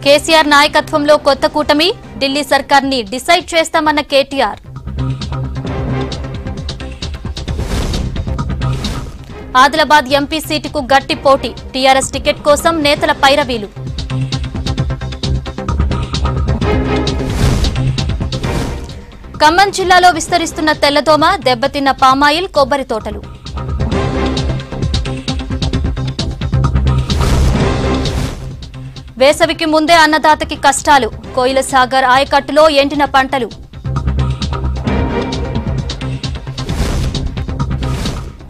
కేసీఆర్ నాయకత్వంలో కొత్త కూటమి ఢిల్లీ సర్కార్ని డిసైడ్ చేస్తామన్న కేటీఆర్. ఆదిలాబాద్ ఎంపీ సీటుకు గట్టి పోటీ టీఆర్ఎస్ టికెట్ కోసం నేతల పైరవీలు. ఖమ్మం జిల్లాలో విస్తరిస్తున్న తెల్లదోమ దెబ్బతిన్న పామాయిల్ కొబ్బరి తోటలు. వేసవికి ముందే అన్నదాతకి కష్టాలు కోయిల సాగర్ ఆయకట్టులో ఎండిన పంటలు.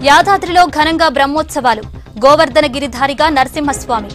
యాదాద్రిలో ఘనంగా బ్రహ్మోత్సవాలు గోవర్ధన గిరిధారిగా నరసింహస్వామి.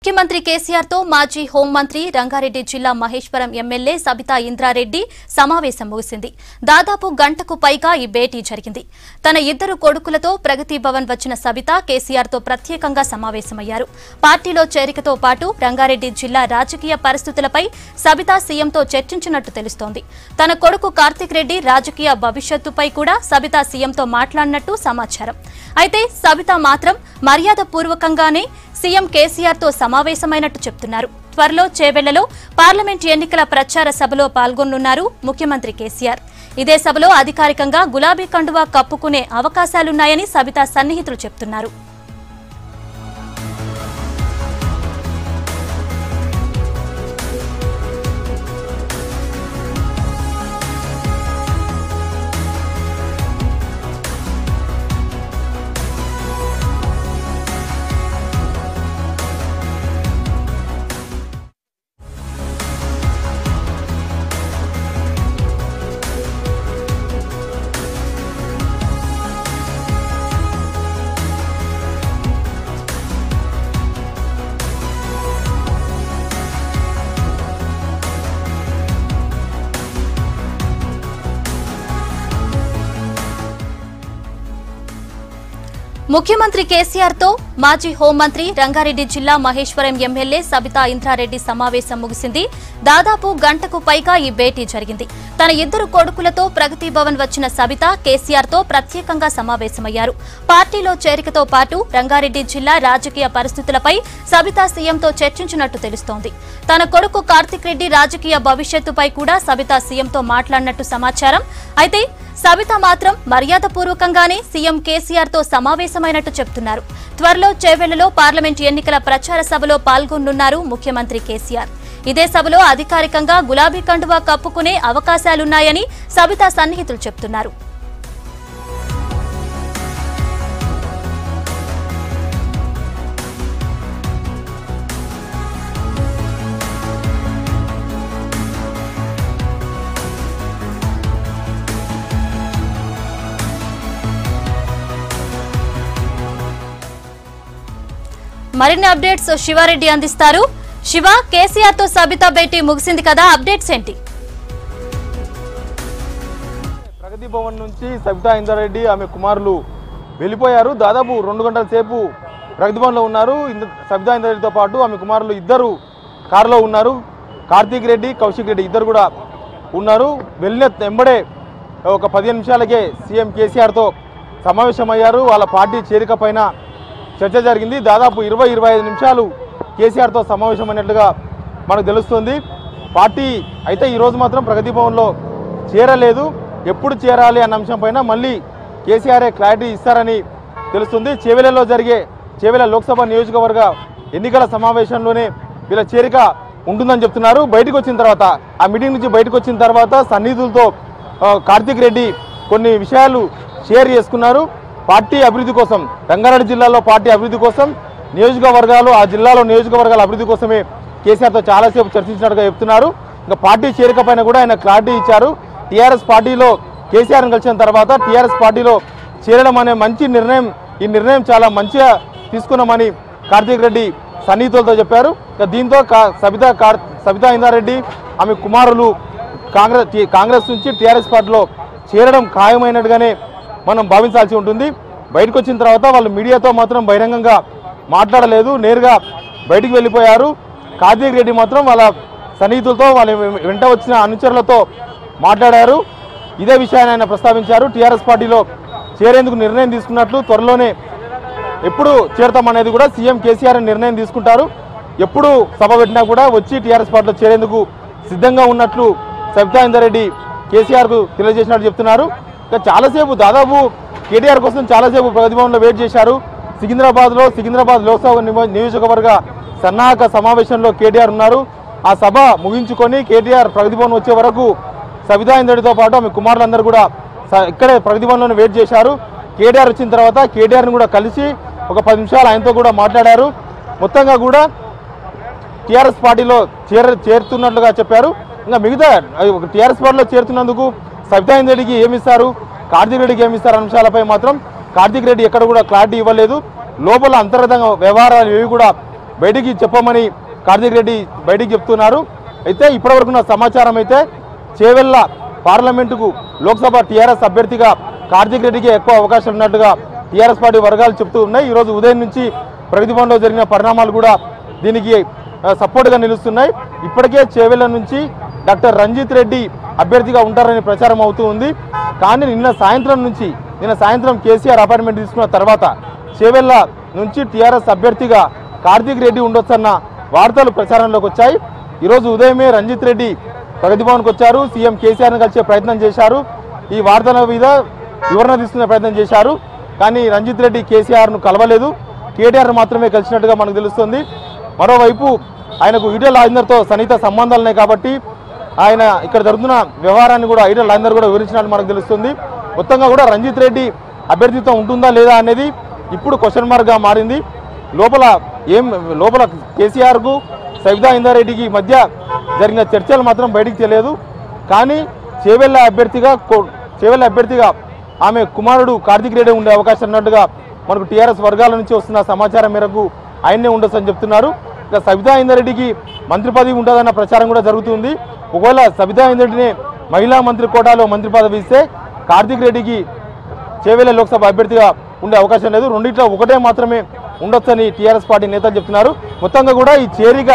ముఖ్యమంత్రి కేసీఆర్ తో మాజీ హోంమంత్రి రంగారెడ్డి జిల్లా మహేశ్వరం ఎమ్మెల్యే సబితా ఇంద్రారెడ్డి సమావేశం ముగిసింది. దాదాపు గంటకు పైగా ఈ భేటీ జరిగింది. తన ఇద్దరు కొడుకులతో ప్రగతి భవన్ వచ్చిన సబిత కేసీఆర్ తో ప్రత్యేకంగా సమావేశమయ్యారు. పార్టీలో చేరికతో పాటు రంగారెడ్డి జిల్లా రాజకీయ పరిస్థితులపై సబిత సీఎంతో చర్చించినట్టు తెలుస్తోంది. తన కొడుకు కార్తిక్ రెడ్డి రాజకీయ భవిష్యత్తుపై కూడా సబిత సీఎంతో మాట్లాడినట్టు సమాచారం. అయితే సబిత మాత్రం మర్యాదపూర్వకంగానే సీఎం కేసీఆర్ తో సమావేశమైనట్టు చెప్తున్నారు. త్వరలో చేవెళ్లలో పార్లమెంట్ ఎన్నికల ప్రచార సభలో పాల్గొనున్నారు ముఖ్యమంత్రి కేసీఆర్. ఇదే సభలో అధికారికంగా గులాబీ కండువా కప్పుకునే అవకాశాలున్నాయని సబితా సన్నిహితులు చెప్తున్నారు. ముఖ్యమంత్రి కేసీఆర్ తో మాజీ హోంమంత్రి రంగారెడ్డి జిల్లా మహేశ్వరం ఎమ్మెల్యే సబితా ఇంద్రారెడ్డి సమావేశం ముగిసింది. దాదాపు గంటకు పైగా ఈ భేటీ జరిగింది. తన ఇద్దరు కొడుకులతో ప్రగతి భవన్ వచ్చిన సబిత కేసీఆర్ తో ప్రత్యేకంగా సమావేశమయ్యారు. పార్టీలో చేరికతో పాటు రంగారెడ్డి జిల్లా రాజకీయ పరిస్థితులపై సబితా సీఎంతో చర్చించినట్టు తెలుస్తోంది. తన కొడుకు కార్తిక్ రెడ్డి రాజకీయ భవిష్యత్తుపై కూడా సబితా సీఎంతో మాట్లాడినట్టు సమాచారం. అయితే సబిత మాత్రం మర్యాదపూర్వకంగానే సీఎం కేసీఆర్ తో సమావేశమైనట్టు చెప్తున్నారు. త్వరలో చేవెళ్లలో పార్లమెంట్ ఎన్నికల ప్రచార సభలో పాల్గొనున్నారు ముఖ్యమంత్రి కేసీఆర్. ఇదే సభలో అధికారికంగా గులాబీ కండువా కప్పుకునే అవకాశాలున్నాయని సబితా సన్నిహితులు చెప్తున్నారు. మరిన్ని అప్డేట్స్ శివారెడ్డి అందిస్తారు. శివ, కేసీఆర్ తో సబితా భేటీ ముగిసింది కదా, అప్డేట్స్ ఏంటి? ప్రగతి భవన్ నుంచి సబితా ఇంద్రారెడ్డి ఆమె కుమారులు వెళ్ళిపోయారు. దాదాపు 2 గంటల సేపు ప్రగతి భవన్లో ఉన్నారు. సబితా ఇంద్రారెడ్డితో పాటు ఆమె కుమారులు ఇద్దరు కారులో ఉన్నారు. కార్తీక్ రెడ్డి, కౌశిక్ రెడ్డి ఇద్దరు కూడా ఉన్నారు. వెళ్ళిన వెంబడే ఒక 15 నిమిషాలకే సీఎం కేసీఆర్తో సమావేశమయ్యారు. వాళ్ళ పార్టీ చేరిక పైన చర్చ జరిగింది. దాదాపు 20-25 నిమిషాలు కేసీఆర్తో సమావేశమైనట్లుగా మనకు తెలుస్తుంది. పార్టీ అయితే ఈరోజు మాత్రం ప్రగతి భవన్లో చేరలేదు. ఎప్పుడు చేరాలి అన్న అంశం పైన మళ్ళీ కేసీఆర్ఏ క్లారిటీ ఇస్తారని తెలుస్తుంది. చేవెళ్ల లోక్సభ నియోజకవర్గ ఎన్నికల సమావేశంలోనే వీళ్ళ చేరిక ఉంటుందని చెప్తున్నారు. బయటకు వచ్చిన తర్వాత, ఆ మీటింగ్ నుంచి బయటకు వచ్చిన తర్వాత సన్నిహితులతో కార్తీక్ రెడ్డి కొన్ని విషయాలు షేర్ చేసుకున్నారు. పార్టీ అభివృద్ధి కోసం, రంగారెడ్డి జిల్లాలో పార్టీ అభివృద్ధి కోసం, నియోజకవర్గాలు ఆ జిల్లాలో నియోజకవర్గాల అభివృద్ధి కోసమే కేసీఆర్తో చాలాసేపు చర్చించినట్టుగా చెప్తున్నారు. ఇంకా పార్టీ చేరిక పైన కూడా ఆయన క్లారిటీ ఇచ్చారు. టీఆర్ఎస్ పార్టీలో కేసీఆర్ని కలిసిన తర్వాత టీఆర్ఎస్ పార్టీలో చేరడం అనే మంచి నిర్ణయం, ఈ నిర్ణయం చాలా మంచిగా తీసుకున్నామని కార్తీక్ రెడ్డి సన్నిహితులతో చెప్పారు. దీంతో సబితా ఇంద్రారెడ్డి ఆమె కుమారులు కాంగ్రెస్ నుంచి టీఆర్ఎస్ పార్టీలో చేరడం ఖాయమైనట్టుగానే మనం భావించాల్సి ఉంటుంది. బయటకు వచ్చిన తర్వాత వాళ్ళు మీడియాతో మాత్రం బహిరంగంగా మాట్లాడలేదు, నేరుగా బయటికి వెళ్ళిపోయారు. కార్తీక్ రెడ్డి మాత్రం వాళ్ళ సన్నిహితులతో, వాళ్ళ వెంట వచ్చిన అనుచరులతో మాట్లాడారు. ఇదే విషయాన్ని ఆయన ప్రస్తావించారు. టీఆర్ఎస్ పార్టీలో చేరేందుకు నిర్ణయం తీసుకున్నట్లు త్వరలోనే ఎప్పుడు చేరతామనేది కూడా సీఎం కేసీఆర్ నిర్ణయం తీసుకుంటారు. ఎప్పుడు సభ పెట్టినా కూడా వచ్చి టీఆర్ఎస్ పార్టీలో చేరేందుకు సిద్ధంగా ఉన్నట్లు సబితా ఇంద్రారెడ్డి కేసీఆర్కు తెలియజేసినట్టు చెప్తున్నారు. ఇంకా చాలాసేపు దాదాపు కేటీఆర్ కోసం చాలాసేపు ప్రగతి భవన్లో వెయిట్ చేశారు. సికింద్రాబాద్ లోక్సభ నియోజకవర్గ సన్నాహక సమావేశంలో కేటీఆర్ ఉన్నారు. ఆ సభ ముగించుకొని కేటీఆర్ ప్రగతి భవన్ వచ్చే వరకు సబితా ఇంద్రారెడ్డితో పాటు ఆమె కుమారులందరూ కూడా ఇక్కడే ప్రగతి భవన్లోనే వెయిట్ చేశారు. కేటీఆర్ వచ్చిన తర్వాత కేటీఆర్ని కూడా కలిసి ఒక 10 నిమిషాలు ఆయనతో కూడా మాట్లాడారు. మొత్తంగా కూడా టీఆర్ఎస్ పార్టీలో చేరుతున్నట్లుగా చెప్పారు. ఇంకా మిగతా టీఆర్ఎస్ పార్టీలో చేరుతున్నందుకు సబితా ఇంద్రారెడ్డికి ఏమిస్తారు, కార్తీక్ రెడ్డికి ఏమిస్తారు అంశాలపై మాత్రం కార్తీక్ రెడ్డి ఎక్కడ కూడా క్లారిటీ ఇవ్వలేదు. లోపల అంతర్గతంగా వ్యవహారాలు ఏవి కూడా బయటికి చెప్పమని కార్తీక్ రెడ్డి బయటికి చెప్తున్నారు. అయితే ఇప్పటివరకున్న సమాచారం అయితే చేవెళ్ల పార్లమెంటుకు లోక్సభ టీఆర్ఎస్ అభ్యర్థిగా కార్తీక్ రెడ్డికి ఎక్కువ అవకాశం ఉన్నట్టుగా టీఆర్ఎస్ పార్టీ వర్గాలు చెప్తూ ఉన్నాయి. ఈరోజు ఉదయం నుంచి ప్రగతి భవన్లో జరిగిన పరిణామాలు కూడా దీనికి సపోర్ట్గా నిలుస్తున్నాయి. ఇప్పటికే చేవెళ్ల నుంచి డాక్టర్ రంజిత్ రెడ్డి అభ్యర్థిగా ఉంటారని ప్రచారం అవుతూ ఉంది. కానీ నిన్న సాయంత్రం కేసీఆర్ అపాయింట్మెంట్ తీసుకున్న తర్వాత చేవెళ్ల నుంచి టీఆర్ఎస్ అభ్యర్థిగా కార్తీక్ రెడ్డి ఉండొచ్చన్న వార్తలు ప్రచారంలోకి వచ్చాయి. ఈరోజు ఉదయమే రంజిత్ రెడ్డి ప్రగతి భవన్కి వచ్చారు. సీఎం కేసీఆర్ని కలిసే ప్రయత్నం చేశారు. ఈ వార్తల మీద వివరణ తీసుకునే ప్రయత్నం చేశారు. కానీ రంజిత్ రెడ్డి కేసీఆర్ను కలవలేదు. కేటీఆర్ మాత్రమే కలిసినట్టుగా మనకు తెలుస్తుంది. మరోవైపు ఆయనకు ఈటెల రాజేందర్తో సన్నిహిత సంబంధాలు ఉన్నాయి కాబట్టి ఆయన ఇక్కడ జరుగుతున్న వ్యవహారాన్ని కూడా ఈటెల రాజేందర్ కూడా వివరించినట్టు మనకు తెలుస్తుంది. మొత్తంగా కూడా రంజిత్ రెడ్డి అభ్యర్థిత్వం ఉంటుందా లేదా అనేది ఇప్పుడు క్వశ్చన్ మార్క్గా మారింది. లోపల కేసీఆర్కు సబితా ఇంద్రారెడ్డికి మధ్య జరిగిన చర్చలు మాత్రం బయటికి తెలియదు. కానీ చేవెళ్ల అభ్యర్థిగా ఆమె కుమారుడు కార్తీక్ రెడ్డి ఉండే అవకాశం ఉన్నట్టుగా మనకు టీఆర్ఎస్ వర్గాల నుంచి వస్తున్న సమాచారం మేరకు ఆయన్నే ఉండొచ్చని చెప్తున్నారు. ఇక సబితా ఇంద్రారెడ్డికి మంత్రి పదవి ఉంటుందన్న ప్రచారం కూడా జరుగుతుంది. ఒకవేళ సబితా ఇంద్రారెడ్డిని మహిళా మంత్రి కోటాలో మంత్రి పదవి ఇస్తే కార్తీక్ రెడ్డికి చేవెళ్ల లోక్సభ అభ్యర్థిగా ఉండే అవకాశం లేదు. రెండిట్లో ఒకటే మాత్రమే ఉండొచ్చని టీఆర్ఎస్ పార్టీ నేతలు చెప్తున్నారు. మొత్తంగా కూడా ఈ చేరిక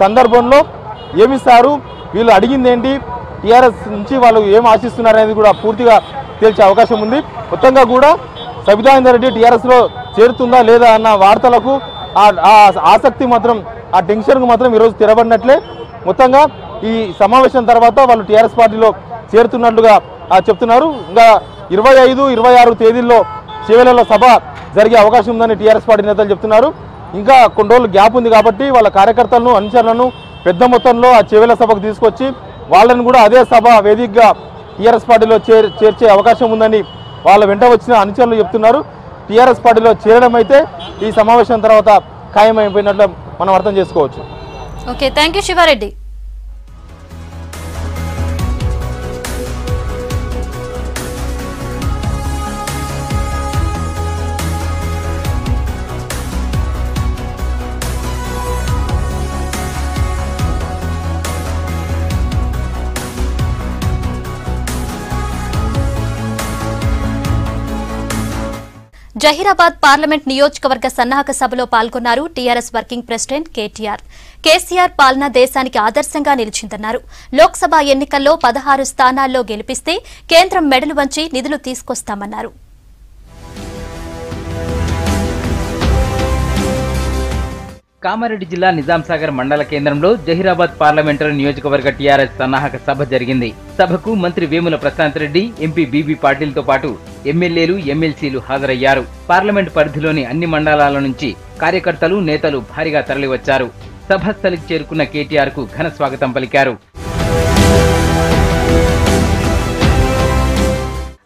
సందర్భంలో ఏమిస్తారు, వీళ్ళు అడిగింది ఏంటి, టీఆర్ఎస్ నుంచి వాళ్ళు ఏం ఆశిస్తున్నారు అనేది కూడా పూర్తిగా తేల్చే అవకాశం ఉంది. మొత్తంగా కూడా సబితా ఇంద్రారెడ్డి టీఆర్ఎస్లో చేరుతుందా లేదా అన్న వార్తలకు ఆ ఆసక్తి మాత్రం, ఆ టెన్షన్కు మాత్రం ఈరోజు తెరబడినట్లే. మొత్తంగా ఈ సమావేశం తర్వాత వాళ్ళు టీఆర్ఎస్ పార్టీలో చేరుతున్నట్లుగా చెప్తున్నారు. ఇంకా 25, 26 తేదీల్లో చేవెళ్లలో సభ జరిగే అవకాశం ఉందని టీఆర్ఎస్ పార్టీ నేతలు చెప్తున్నారు. ఇంకా కొన్ని రోజులు గ్యాప్ ఉంది కాబట్టి వాళ్ళ కార్యకర్తలను, అనుచరులను పెద్ద మొత్తంలో ఆ చేవెళ్ల సభకు తీసుకొచ్చి వాళ్ళని కూడా అదే సభ వేదికగా టీఆర్ఎస్ పార్టీలో చేర్చే అవకాశం ఉందని వాళ్ళ వెంట వచ్చిన అనుచరులు చెప్తున్నారు. టీఆర్ఎస్ పార్టీలో చేరడం అయితే ఈ సమావేశం తర్వాత ఖాయమైపోయినట్లు మనం అర్థం చేసుకోవచ్చు. Okay, thank you Siva Reddy. Zaheerabad parliament నియోజకవర్గ సన్నాహక సభలో పాల్గొన్నారు TRS working president KTR. KCR పాలన దేశానికి ఆదర్శంగా నిలిచిందన్నారు. లోక్సభ ఎన్నికల్లో 16 స్థానాల్లో గెలిపిస్తే కేంద్రం మెడలు వంచి నిధులు తీసుకొస్తామన్నారు. కామారెడ్డి జిల్లా నిజాంసాగర్ మండల కేంద్రంలో జహీరాబాద్ పార్లమెంటరీ నియోజకవర్గ టీఆర్ఎస్ సన్నాహక సభ జరిగింది. సభకు మంత్రి వేముల ప్రశాంత్ రెడ్డి, ఎంపీ బీబీ పాటిల్తో పాటు ఎమ్మెల్యేలు, ఎమ్మెల్సీలు హాజరయ్యారు. పార్లమెంట్ పరిధిలోని అన్ని మండలాల నుంచి కార్యకర్తలు, నేతలు భారీగా తరలివచ్చారు. సభస్థలికి చేరుకున్న కేటీఆర్ కు ఘన స్వాగతం పలికారు.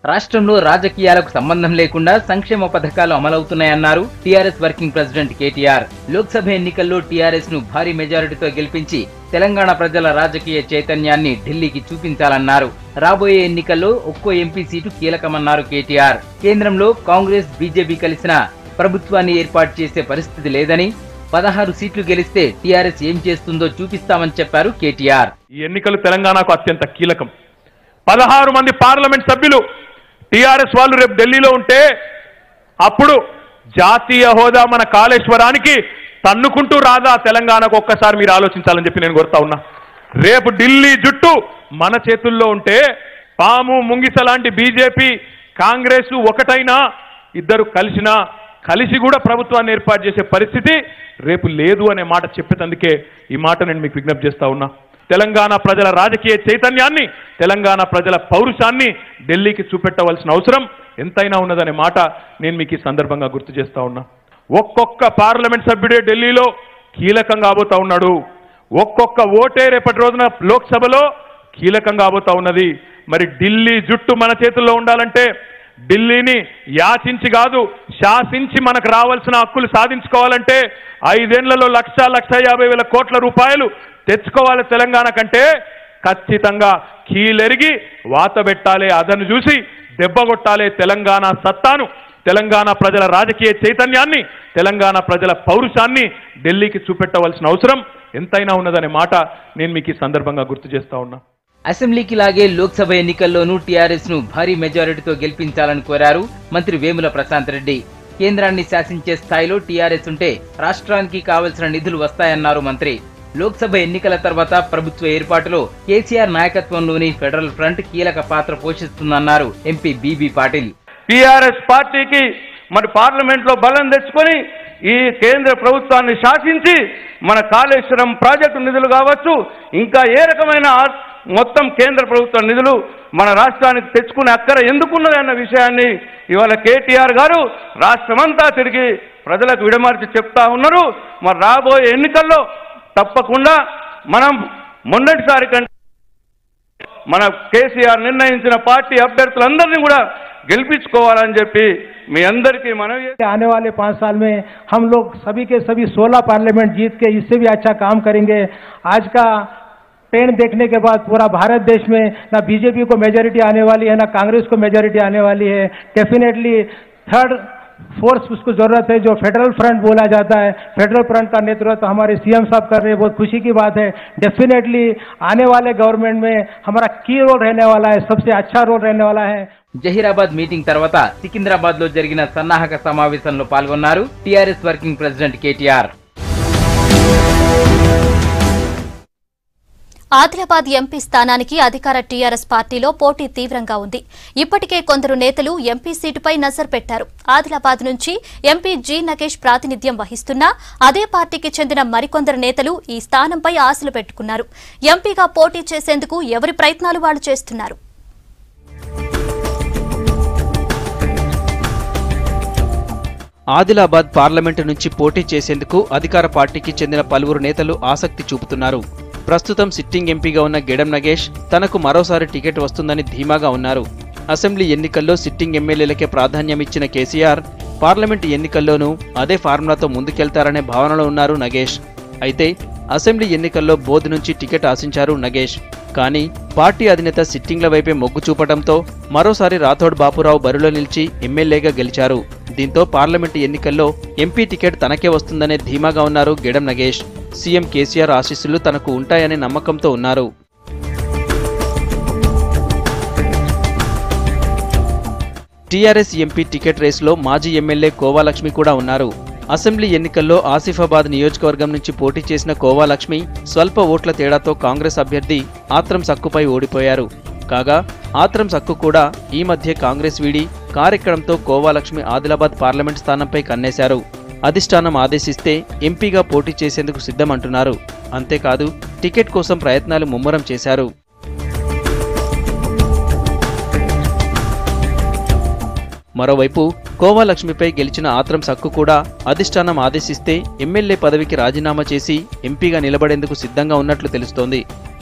రాష్ట్రంలో రాజకీయాలకు సంబంధం లేకుండా సంక్షేమ పథకాలు అమలవుతున్నాయన్నారు TRS working president KTR. Lok Sabha ఎన్నికల్లో టీఆర్ఎస్ ను భారీ మెజారిటీతో గెలిపించి తెలంగాణ ప్రజల రాజకీయ చైతన్యాన్ని ఢిల్లీకి చూపించాలన్నారు. రాబోయే ఎన్నికల్లో ఒక్కో ఎంపీ సీటు కీలకమన్నారు కేటీఆర్. కేంద్రంలో కాంగ్రెస్, బీజేపీ కలిసిన ప్రభుత్వాన్ని ఏర్పాటు చేసే పరిస్థితి లేదని, 16 సీట్లు గెలిస్తే టీఆర్ఎస్ ఏం చేస్తుందో చూపిస్తామని చెప్పారు కేటీఆర్. ఈ ఎన్నికలు తెలంగాణకు అత్యంత కీలకం. 16 మంది పార్లమెంట్ సభ్యులు టీఆర్ఎస్ వాళ్ళు రేపు ఢిల్లీలో ఉంటే అప్పుడు జాతీయ హోదా మన కాళేశ్వరానికి తన్నుకుంటూ రాదా తెలంగాణకు ఒక్కసారి మీరు ఆలోచించాలని చెప్పి నేను కోరుతా ఉన్నా. రేపు ఢిల్లీ జుట్టు మన చేతుల్లో ఉంటే పాము, ముంగిస లాంటి బీజేపీ కాంగ్రెస్ ఒకటైనా ఇద్దరు కలిసి కూడా ప్రభుత్వాన్ని ఏర్పాటు చేసే పరిస్థితి రేపు లేదు అనే మాట చెప్పేందుకే ఈ మాట నేను మీకు విజ్ఞప్తి చేస్తా ఉన్నా. తెలంగాణ ప్రజల రాజకీయ చైతన్యాన్ని, తెలంగాణ ప్రజల పౌరుషాన్ని ఢిల్లీకి చూపెట్టవలసిన అవసరం ఎంతైనా ఉన్నదనే మాట నేను మీకు ఈ సందర్భంగా గుర్తు చేస్తా ఉన్నా. ఒక్కొక్క పార్లమెంట్ సభ్యుడే ఢిల్లీలో కీలకం కాబోతా ఉన్నాడు. ఒక్కొక్క ఓటే రేపటి రోజున లోక్సభలో కీలకం కాబోతా ఉన్నది. మరి ఢిల్లీ జుట్టు మన చేతుల్లో ఉండాలంటే ఢిల్లీని యాచించి కాదు శాసించి మనకు రావాల్సిన హక్కులు సాధించుకోవాలంటే 5 ఏళ్లలో 1,50,000 కోట్ల రూపాయలు తెచ్చుకోవాలి. తెలంగాణ కంటే ఖచ్చితంగా కీలెరిగి వాత పెట్టాలి, అదను చూసి దెబ్బ కొట్టాలి. తెలంగాణ సత్తాను, తెలంగాణ ప్రజల రాజకీయ చైతన్యాన్ని, తెలంగాణ ప్రజల పౌరుషాన్ని ఢిల్లీకి చూపెట్టవలసిన అవసరం ఎంతైనా ఉన్నదనే మాట నేను మీకు ఈ సందర్భంగా గుర్తు చేస్తా ఉన్నా. అసెంబ్లీకి లాగే లోక్సభ ఎన్నికల్లోనూ టీఆర్ఎస్ ను భారీ మెజారిటీతో గెలిపించాలని కోరారు మంత్రి వేముల ప్రశాంత్ రెడ్డి. కేంద్రాన్ని శాసించే స్థాయిలో టీఆర్ఎస్ ఉంటే రాష్ట్రానికి కావలసిన నిధులు వస్తాయన్నారు మంత్రి. లోక్సభ ఎన్నికల తర్వాత ప్రభుత్వ ఏర్పాటులో కేసీఆర్ నాయకత్వంలోని ఫెడరల్ ఫ్రంట్ కీలక పాత్ర పోషిస్తుందన్నారు ఎంపీ బీబీ పాటిల్. టీఆర్ఎస్ పార్టీకి మరి పార్లమెంట్ లో బలం తెచ్చుకొని ఈ కేంద్ర ప్రభుత్వాన్ని శాసించి మన కాళేశ్వరం ప్రాజెక్టు నిధులు కావచ్చు, ఇంకా ఏ రకమైన మొత్తం కేంద్ర ప్రభుత్వ నిధులు మన రాష్ట్రానికి తెచ్చుకునే అక్కర ఎందుకున్నది అన్న విషయాన్ని ఇవాళ కేటీఆర్ గారు రాష్ట్రమంతా తిరిగి ప్రజలకు విడమర్చి చెప్తా ఉన్నారు. మరి రాబోయే ఎన్నికల్లో తప్పకుండా మనం మొన్నటిసారి కంటే మన కేసీఆర్ నిర్ణయించిన పార్టీ అభ్యర్థులందరినీ కూడా గెలిపించుకోవాలని చెప్పి మీ అందరికీ మనవి. आने वाले 5 साल में हम लोग सभी के सभी 16 पार्लियामेंट जीत के इससे भी अच्छा काम करेंगे. आज का ट्रेंड देखने के बाद पूरा भारत देश में ना बीजेपी को मेजॉरिटी आने वाली है, ना कांग्रेस को मेजॉरिटी आने वाली है. डेफिनेटली थर्ड फोर्स उसको जरूरत है, जो फेडरल फ्रंट बोला जाता है. फेडरल फ्रंट का नेतृत्व हमारे सीएम साहब कर रहे हैं, बहुत खुशी की बात है. डेफिनेटली आने वाले गवर्नमेंट में हमारा की रोल रहने वाला है, सबसे अच्छा रोल रहने वाला है. జహీరాబాద్ మీటింగ్ తర్వాత సికింద్రాబాద్ లో జరిగిన సన్నాహక సమావేశంలో పాల్గొన్నారు TRS working president KTR. Adilabad MP స్థానానికి అధికార టీఆర్ఎస్ పార్టీలో పోటీ తీవ్రంగా ఉంది. ఇప్పటికే కొందరు నేతలు ఎంపీ సీటుపై నజర్ పెట్టారు. ఆదిలాబాద్ నుంచి ఎంపీ జి నగేష్ ప్రాతినిధ్యం వహిస్తున్నా అదే పార్టీకి చెందిన మరికొందరు నేతలు ఈ స్థానంపై ఆశలు పెట్టుకున్నారు. ఎంపీగా పోటీ చేసేందుకు ఎవరి ప్రయత్నాలు వాళ్లు చేస్తున్నారు. ఆదిలాబాద్ పార్లమెంటు నుంచి పోటీ చేసేందుకు అధికార పార్టీకి చెందిన పలువురు నేతలు ఆసక్తి చూపుతున్నారు. ప్రస్తుతం సిట్టింగ్ ఎంపీగా ఉన్న గెడం నగేష్ తనకు మరోసారి టికెట్ వస్తుందని ధీమాగా ఉన్నారు. అసెంబ్లీ ఎన్నికల్లో సిట్టింగ్ ఎమ్మెల్యేలకే ప్రాధాన్యమిచ్చిన కేసీఆర్ పార్లమెంటు ఎన్నికల్లోనూ అదే ఫార్ములాతో ముందుకెళ్తారనే భావనలో ఉన్నారు నగేష్. అయితే అసెంబ్లీ ఎన్నికల్లో బోధ్ నుంచి టికెట్ ఆశించారు నగేష్. కానీ పార్టీ అధినేత సిట్టింగ్ల వైపే మొగ్గు చూపడంతో మరోసారి రాథోడ్ బాపురావు బరిలో నిలిచి ఎమ్మెల్యేగా గెలిచారు. దీంతో పార్లమెంటు ఎన్నికల్లో ఎంపీ టికెట్ తనకే వస్తుందనే ధీమాగా ఉన్నారు గెడం నగేష్. సీఎం కేసీఆర్ ఆశీస్సులు తనకు ఉంటాయనే నమ్మకంతో ఉన్నారు. టీఆర్ఎస్ ఎంపీ టికెట్ రేసులో మాజీ ఎమ్మెల్యే కోవాలక్ష్మి కూడా ఉన్నారు. అసెంబ్లీ ఎన్నికల్లో ఆసిఫాబాద్ నియోజకవర్గం నుంచి పోటీ చేసిన కోవాలక్ష్మి స్వల్ప ఓట్ల తేడాతో కాంగ్రెస్ అభ్యర్థి ఆత్రం సక్కుపై ఓడిపోయారు. కాగా ఆత్రం సక్కు కూడా ఈ మధ్య కాంగ్రెస్ వీడి కారెక్కడంతో కోవాలక్ష్మి ఆదిలాబాద్ పార్లమెంట్ స్థానంపై కన్నేశారు. అధిష్టానం ఆదేశిస్తే ఎంపీగా పోటీ చేసేందుకు సిద్ధమంటున్నారు. అంతేకాదు టికెట్ కోసం ప్రయత్నాలు ముమ్మరం చేశారు. మరోవైపు కోవాలక్ష్మిపై గెలిచిన ఆత్రం సక్కు కూడా అధిష్టానం ఆదేశిస్తే ఎమ్మెల్యే పదవికి రాజీనామా చేసి ఎంపీగా నిలబడేందుకు సిద్ధంగా ఉన్నట్లు తెలుస్తోంది.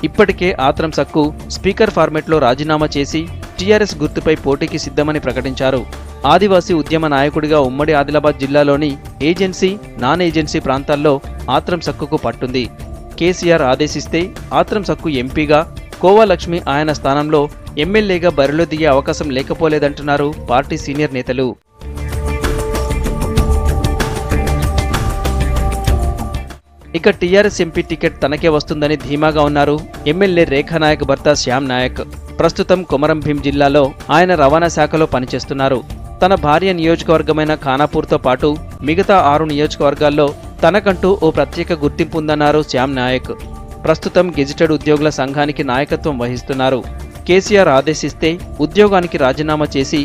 ఇప్పటికే ఆత్రం సక్కు స్పీకర్ ఫార్మెట్లో రాజీనామా చేసి టీఆర్ఎస్ గుర్తుపై పోటీకి సిద్ధమని ప్రకటించారు. ఆదివాసీ ఉద్యమ నాయకుడిగా ఉమ్మడి ఆదిలాబాద్ జిల్లాలోని ఏజెన్సీ, నాన్ ఏజెన్సీ ప్రాంతాల్లో ఆత్రం సక్కుకు పట్టుంది. కేసీఆర్ ఆదేశిస్తే ఆత్రం సక్కు ఎంపీగా, కోవాలక్ష్మి ఆయన స్థానంలో ఎమ్మెల్యేగా బరిలో దిగే అవకాశం లేకపోలేదంటున్నారు పార్టీ సీనియర్ నేతలు. ఇక టీఆర్ఎస్ ఎంపీ టికెట్ తనకే వస్తుందని ధీమాగా ఉన్నారు ఎమ్మెల్యే రేఖానాయక్ భర్త శ్యామ్ నాయక్. ప్రస్తుతం కొమరం భీం జిల్లాలో ఆయన రవాణా శాఖలో పనిచేస్తున్నారు. తన భార్య నియోజకవర్గమైన ఖానాపూర్తో పాటు మిగతా 6 నియోజకవర్గాల్లో తనకంటూ ఓ ప్రత్యేక గుర్తింపు ఉందన్నారు శ్యామ్ నాయక్. ప్రస్తుతం గెజిటెడ్ ఉద్యోగుల సంఘానికి నాయకత్వం వహిస్తున్నారు. కేసీఆర్ ఆదేశిస్తే ఉద్యోగానికి రాజీనామా చేసి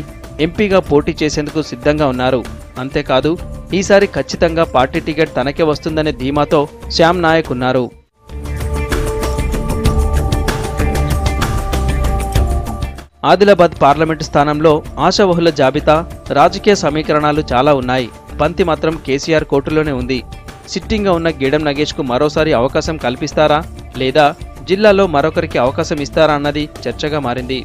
ఎంపీగా పోటీ చేసేందుకు సిద్ధంగా ఉన్నారు. అంతేకాదు ఈసారి ఖచ్చితంగా పార్టీ టికెట్ తనకే వస్తుందనే ధీమాతో శ్యామ్ నాయక్ ఉన్నారు. ఆదిలాబాద్ పార్లమెంటు స్థానంలో ఆశావహుల జాబితా, రాజకీయ సమీకరణాలు చాలా ఉన్నాయి. బంతి మాత్రం కేసీఆర్ కోర్టులోనే ఉంది. సిట్టింగ్గా ఉన్న గేడం నగేష్కు మరోసారి అవకాశం కల్పిస్తారా లేదా జిల్లాలో మరొకరికి అవకాశం ఇస్తారా అన్నది చర్చగా మారింది.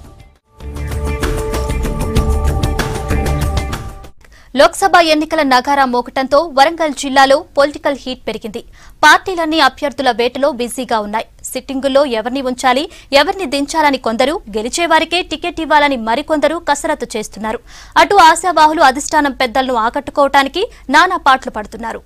లోక్సభ ఎన్నికల నగారా మోగటంతో వరంగల్ జిల్లాలో పొలిటికల్ హీట్ పెరిగింది. పార్టీలన్నీ అభ్యర్థుల వేటలో బిజీగా ఉన్నాయి. సిట్టింగుల్లో ఎవరిని ఉంచాలి, ఎవరిని దించాలని కొందరు, గెలిచేవారికే టికెట్ ఇవ్వాలని మరికొందరు కసరత్తు చేస్తున్నారు. అటు ఆశావాహులు అధిష్టానం పెద్దలను ఆకట్టుకోవటానికి నానా పాట్లు పడుతున్నారు.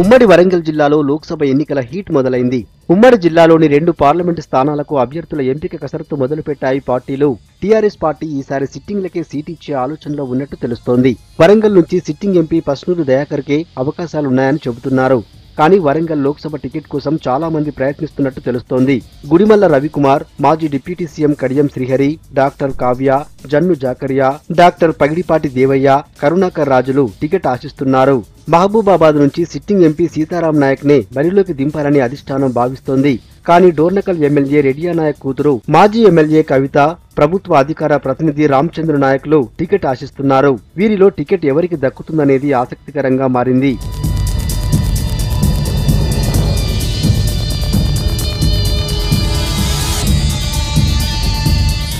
ఉమ్మడి వరంగల్ జిల్లాలో లోక్సభ ఎన్నికల హీట్ మొదలైంది. ఉమ్మడి జిల్లాలోని 2 పార్లమెంటు స్థానాలకు అభ్యర్థుల ఎంపిక కసరత్తు మొదలుపెట్టాయి పార్టీలు. టీఆర్ఎస్ పార్టీ ఈసారి సిట్టింగ్లకే సీటిచ్చే ఆలోచనలో ఉన్నట్టు తెలుస్తోంది. వరంగల్ నుంచి సిట్టింగ్ ఎంపీ పస్నూరు దయాకర్కే అవకాశాలున్నాయని చెబుతున్నారు. కానీ వరంగల్ లోక్సభ టికెట్ కోసం చాలా మంది ప్రయత్నిస్తున్నట్టు తెలుస్తోంది. గుడిమల్ల రవికుమార్, మాజీ deputy CM Kadiyam Srihari, doctor Kavya, Jannu Zakaria, doctor Pagidipati Devaiah, Karunakar రాజులు టికెట్ ఆశిస్తున్నారు. మహబూబాబాద్ నుంచి సిట్టింగ్ ఎంపీ సీతారాం నాయక్ నే బరిలోకి దింపాలని అధిష్టానం భావిస్తోంది. కానీ డోర్నకల్ ఎమ్మెల్యే రెడ్డియా నాయక్ కూతురు మాజీ ఎమ్మెల్యే కవిత, ప్రభుత్వ అధికార ప్రతినిధి రామచంద్ర నాయక్లు టికెట్ ఆశిస్తున్నారు. వీరిలో టికెట్ ఎవరికి దక్కుతుందనేది ఆసక్తికరంగా మారింది.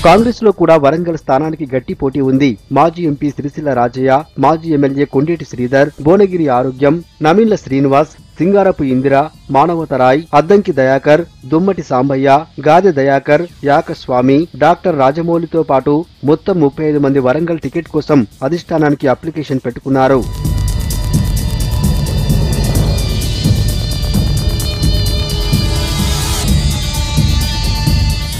కాంగ్రెస్ లో కూడా వరంగల్ స్థానానికి గట్టి పోటీ ఉంది. మాజీ ఎంపీ సిరిసిల్ల రాజయ్య, మాజీ ఎమ్మెల్యే కొండేటి శ్రీధర్, భువనగిరి ఆరోగ్యం, నమిన్ల శ్రీనివాస్, సింగారపు ఇందిర, మానవతరాయ్, అద్దంకి దయాకర్, దుమ్మటి సాంబయ్య, గాదె దయాకర్, యాకస్వామి, డాక్టర్ రాజమౌళితో పాటు మొత్తం 35 మంది వరంగల్ టికెట్ కోసం అధిష్టానానికి అప్లికేషన్ పెట్టుకున్నారు.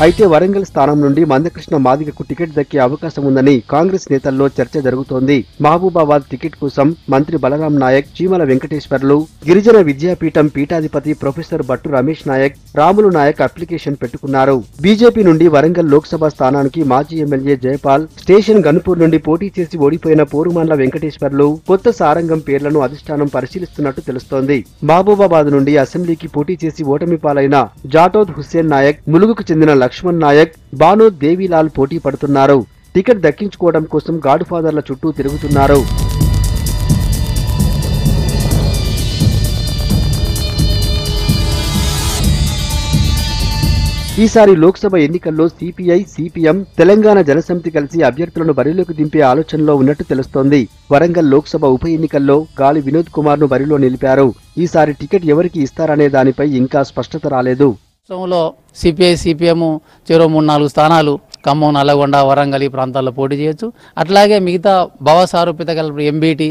అయితే వరంగల్ స్థానం నుండి మందకృష్ణ మాదిగకు టికెట్ దక్కే అవకాశం ఉందని కాంగ్రెస్ నేతల్లో చర్చ జరుగుతోంది. మహబూబాబాద్ టికెట్ కోసం మంత్రి బలరాం నాయక్, చీమల వెంకటేశ్వర్లు, గిరిజన విద్యాపీఠం పీఠాధిపతి ప్రొఫెసర్ భట్టు రమేష్ నాయక్, రాములు నాయక్ అప్లికేషన్ పెట్టుకున్నారు. బీజేపీ నుండి వరంగల్ లోక్సభ స్థానానికి మాజీ ఎమ్మెల్యే జయపాల్, స్టేషన్ గన్పూర్ నుండి పోటీ చేసి ఓడిపోయిన పోరుమాన్ల వెంకటేశ్వర్లు, కొత్త సారంగం పేర్లను అధిష్టానం పరిశీలిస్తున్నట్టు తెలుస్తోంది. మహబూబాబాద్ నుండి అసెంబ్లీకి పోటీ చేసి ఓటమి పాలైన జాటోద్ హుస్సేన్ నాయక్, ములుగుకు చెందిన లక్ష్మణ్ నాయక్, బానోద్ దేవీలాల్ పోటీ పడుతున్నారు. టికెట్ దక్కించుకోవడం కోసం గాడ్ ఫాదర్ల చుట్టూ తిరుగుతున్నారు. ఈసారి లోక్సభ ఎన్నికల్లో సిపిఐ, సిపిఎం, తెలంగాణ జనసమితి కలిసి అభ్యర్థులను బరిలోకి దింపే ఆలోచనలో ఉన్నట్టు తెలుస్తోంది. వరంగల్ లోక్సభ ఉప ఎన్నికల్లో గాలి వినోద్ కుమార్ ను బరిలో నిలిపారు. ఈసారి టికెట్ ఎవరికి ఇస్తారనే దానిపై ఇంకా స్పష్టత రాలేదు. రాష్ట్రంలో సిపిఐ, సిపిఎం చెరో 3-4 స్థానాలు ఖమ్మం, నల్లగొండ, వరంగల్ ఈ ప్రాంతాల్లో పోటీ చేయొచ్చు. అట్లాగే మిగతా భవసారూపిత గల ఎంబీటీ,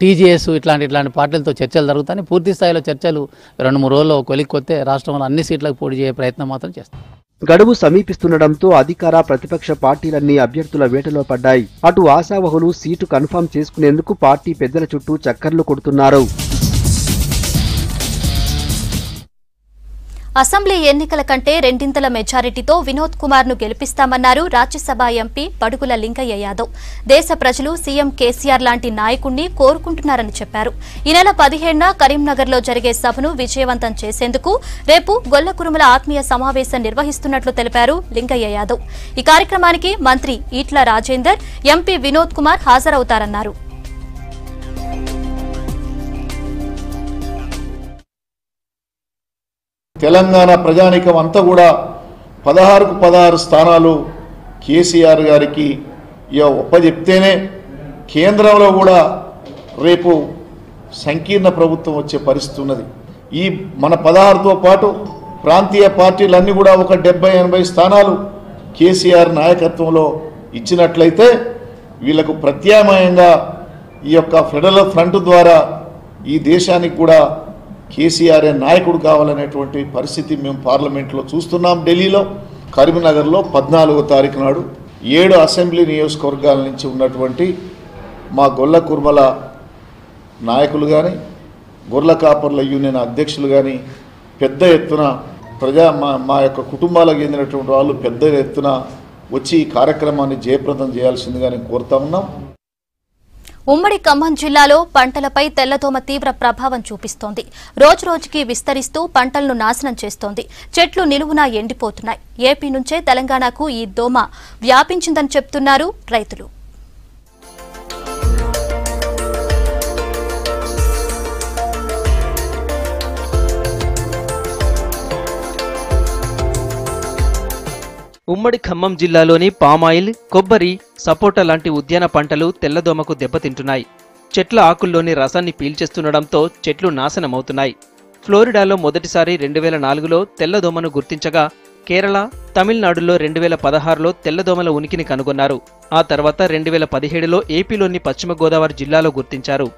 టీజీఎస్ ఇట్లాంటి పార్టీలతో చర్చలు జరుగుతాయి. పూర్తి స్థాయిలో చర్చలు 2-3 రోజుల్లో కొలిక్కొస్తే రాష్ట్రంలో అన్ని సీట్లకు పోటీ చేసే ప్రయత్నం మాత్రం చేస్తాం. గడువు సమీపిస్తుండటంతో అధికార ప్రతిపక్ష పార్టీలన్నీ అభ్యర్థుల వేటలో పడ్డాయి. అటు ఆశావహులు సీటు కన్ఫర్మ్ చేసుకునేందుకు పార్టీ పెద్దల చుట్టూ చక్కర్లు కొడుతున్నారు. అసెంబ్లీ ఎన్నికల కంటే 2 మెజారిటీతో వినోద్ కుమార్ ను గెలిపిస్తామన్నారు రాజ్యసభ ఎంపీ బడుగుల లింగయ్య యాదవ్. దేశ ప్రజలు సీఎం కేసీఆర్ లాంటి నాయకుణ్ణి కోరుకుంటున్నారని చెప్పారు. ఈ నెల 15న కరీంనగర్లో జరిగే సభను విజయవంతం చేసేందుకు రేపు గొల్లకురుమల ఆత్మీయ సమావేశం నిర్వహిస్తున్నట్లు తెలిపారు లింగయ్య యాదవ్. ఈ కార్యక్రమానికి మంత్రి ఈట్ల రాజేందర్, ఎంపీ వినోద్ కుమార్ హాజరవుతారన్నారు. తెలంగాణ ప్రజానీకం అంతా కూడా 16కు 16 స్థానాలు కేసీఆర్ గారికి ఒప్పజెప్తేనే కేంద్రంలో కూడా రేపు సంకీర్ణ ప్రభుత్వం వచ్చే పరిస్థితి ఉన్నది. ఈ మన 16తో పాటు ప్రాంతీయ పార్టీలన్నీ కూడా ఒక 70-80 స్థానాలు కేసీఆర్ నాయకత్వంలో ఇచ్చినట్లయితే వీళ్లకు ప్రత్యామ్నాయంగా ఈ యొక్క ఫెడరల్ ఫ్రంట్ ద్వారా ఈ దేశానికి కూడా కేసీఆర్ నాయకుడు కావాలనేటువంటి పరిస్థితి మేము పార్లమెంట్లో చూస్తున్నాం. ఢిల్లీలో, కరీంనగర్లో 14వ తారీఖు నాడు 7 అసెంబ్లీ నియోజకవర్గాల నుంచి ఉన్నటువంటి మా గొల్ల కుర్మల నాయకులు కానీ, గొర్రెల కాపర్ల యూనియన్ అధ్యక్షులు కానీ పెద్ద ఎత్తున మా యొక్క కుటుంబాలకు చెందినటువంటి వాళ్ళు పెద్ద ఎత్తున వచ్చి ఈ కార్యక్రమాన్ని జయప్రదం చేయాల్సిందిగా నేను కోరుతా ఉన్నాం. ఉమ్మడి ఖమ్మం జిల్లాలో పంటలపై తెల్లదోమ తీవ్ర ప్రభావం చూపిస్తోంది. రోజురోజుకి విస్తరిస్తూ పంటలను నాశనం చేస్తోంది. చెట్లు నిలువునా ఎండిపోతున్నాయి. ఏపీ నుంచే తెలంగాణకు ఈ దోమ వ్యాపించిందని చెప్తున్నారు రైతులు. ఉమ్మడి ఖమ్మం జిల్లాలోని పామాయిల్, కొబ్బరి, సపోటా లాంటి ఉద్యాన పంటలు తెల్లదోమకు దెబ్బతింటున్నాయి. చెట్ల ఆకుల్లోని రసాన్ని పీల్చేస్తుండటంతో చెట్లు నాశనమవుతున్నాయి. ఫ్లోరిడాలో మొదటిసారి 2004లో తెల్లదోమను గుర్తించగా కేరళ, తమిళనాడులో 2016లో తెల్లదోమల ఉనికిని కనుగొన్నారు. ఆ తర్వాత 2017లో ఏపీలోని పశ్చిమ గోదావరి జిల్లాలో గుర్తించారు.